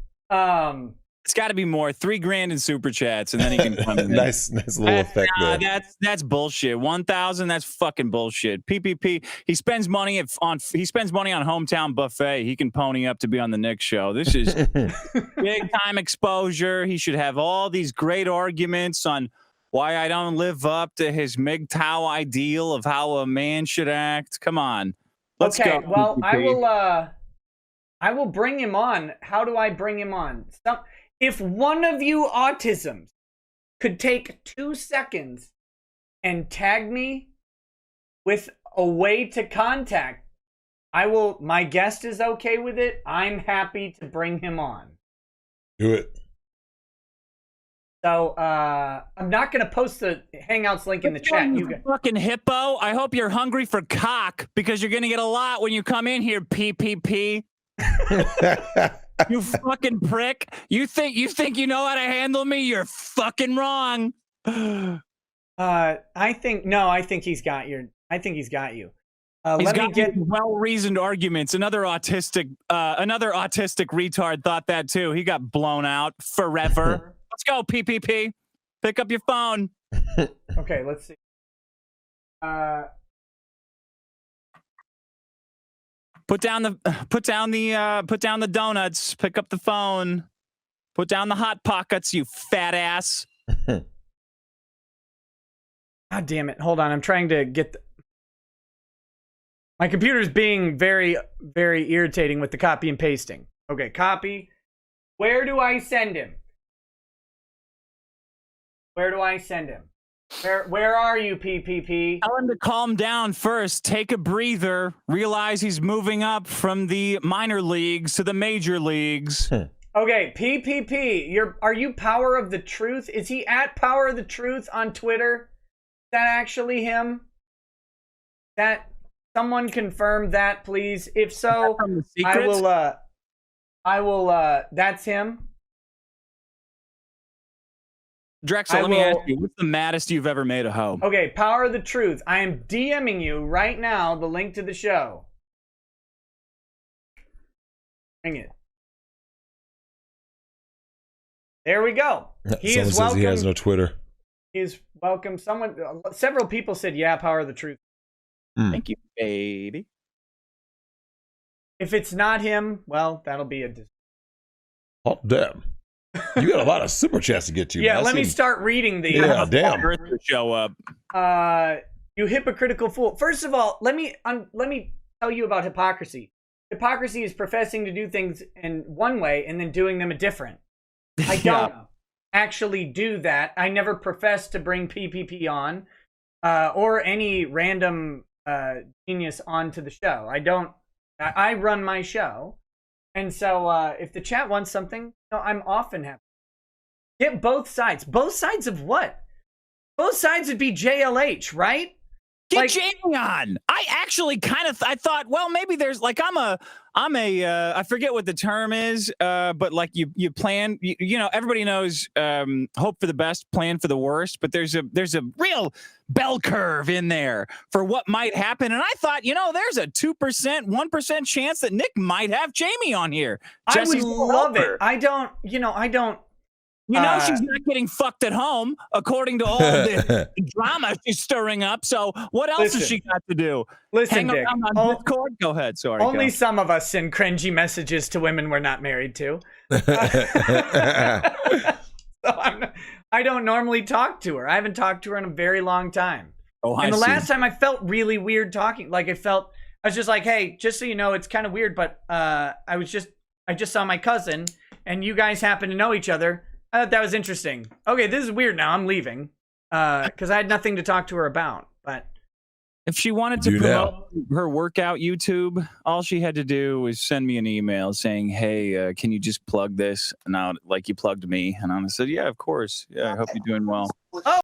It's got to be more. 3 grand in super chats, and then he can come in. nice little effect there. That's bullshit. 1,000. That's fucking bullshit. PPP. He spends money on Hometown Buffet. He can pony up to be on the Nick show. This is big time exposure. He should have all these great arguments on why I don't live up to his MGTOW ideal of how a man should act. Come on. Let's go. Well, PPP. I will bring him on. How do I bring him on? If one of you autisms could take 2 seconds and tag me with a way to contact, my guest is okay with it. I'm happy to bring him on. Do it. So, I'm not going to post the Hangouts link in the chat. You fucking hippo. I hope you're hungry for cock, because you're going to get a lot when you come in here, PPP. You fucking prick. You think you know how to handle me? You're fucking wrong. I think he's got you. He's got well-reasoned arguments. Another autistic retard thought that too. He got blown out forever. Let's go, PPP. Pick up your phone. Okay, let's see. Put down the donuts. Pick up the phone. Put down the hot pockets, you fat ass. God damn it! Hold on, I'm trying to get. My computer's being very, very irritating with the copy and pasting. Okay, copy. Where do I send him? Where are you, PPP? Tell him to calm down first. Take a breather. Realize he's moving up from the minor leagues to the major leagues. Okay, PPP. Are you Power of the Truth? Is he at Power of the Truth on Twitter? Is that actually him? That someone confirm that, please. If so, I will. That's him. Drexel, let me ask you, what's the maddest you've ever made a hoe? Okay, Power of the Truth. I am DMing you right now the link to the show. Bring it. There we go. He is welcome. Says he has no Twitter. He is welcome. Several people said, yeah, Power of the Truth. Thank you, baby. If it's not him, well, that'll be a... Oh, damn. You got a lot of super chats to get to. Yeah, let me start reading these. Yeah, damn. To show up. You hypocritical fool. First of all, let me tell you about hypocrisy. Hypocrisy is professing to do things in one way and then doing them a different. I don't actually do that. I never profess to bring PPP on or any random genius onto the show. I don't. I run my show. And so if the chat wants something, I'm often happy. Get both sides. Both sides of what? Both sides would be JLH, right? Get Jamie on. I actually I thought, well, maybe there's like I forget what the term is, but like you plan, everybody knows hope for the best, plan for the worst, but there's a real bell curve in there for what might happen. And I thought, there's a 2%, 1% chance that Nick might have Jamie on here. Jesse's I would love it. I don't. She's not getting fucked at home, according to all the drama she's stirring up. So what else has she got to do? Listen, hang around on Discord? Go ahead. Sorry. Only some of us send cringy messages to women we're not married to. So I don't normally talk to her. I haven't talked to her in a very long time. Oh, and the last time I felt really weird talking. Like I was just like, hey, just so you know, it's kind of weird, but I just saw my cousin, and you guys happen to know each other. I thought that was interesting. Okay, this is weird now. I'm leaving because I had nothing to talk to her about. But if she wanted to promote her workout YouTube, all she had to do was send me an email saying, hey, can you just plug this? And like you plugged me. And I said, yeah, of course. Yeah, I hope you're doing well. Oh.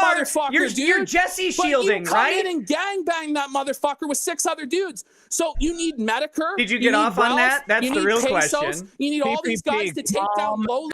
motherfucker, you're dude. Jesse But shielding, you come right? in and gangbang that motherfucker with 6 other dudes. So you need Medicare. Did you get need off on Ralph, that? That's you the need real Pesos, question. You need all these guys to take down low.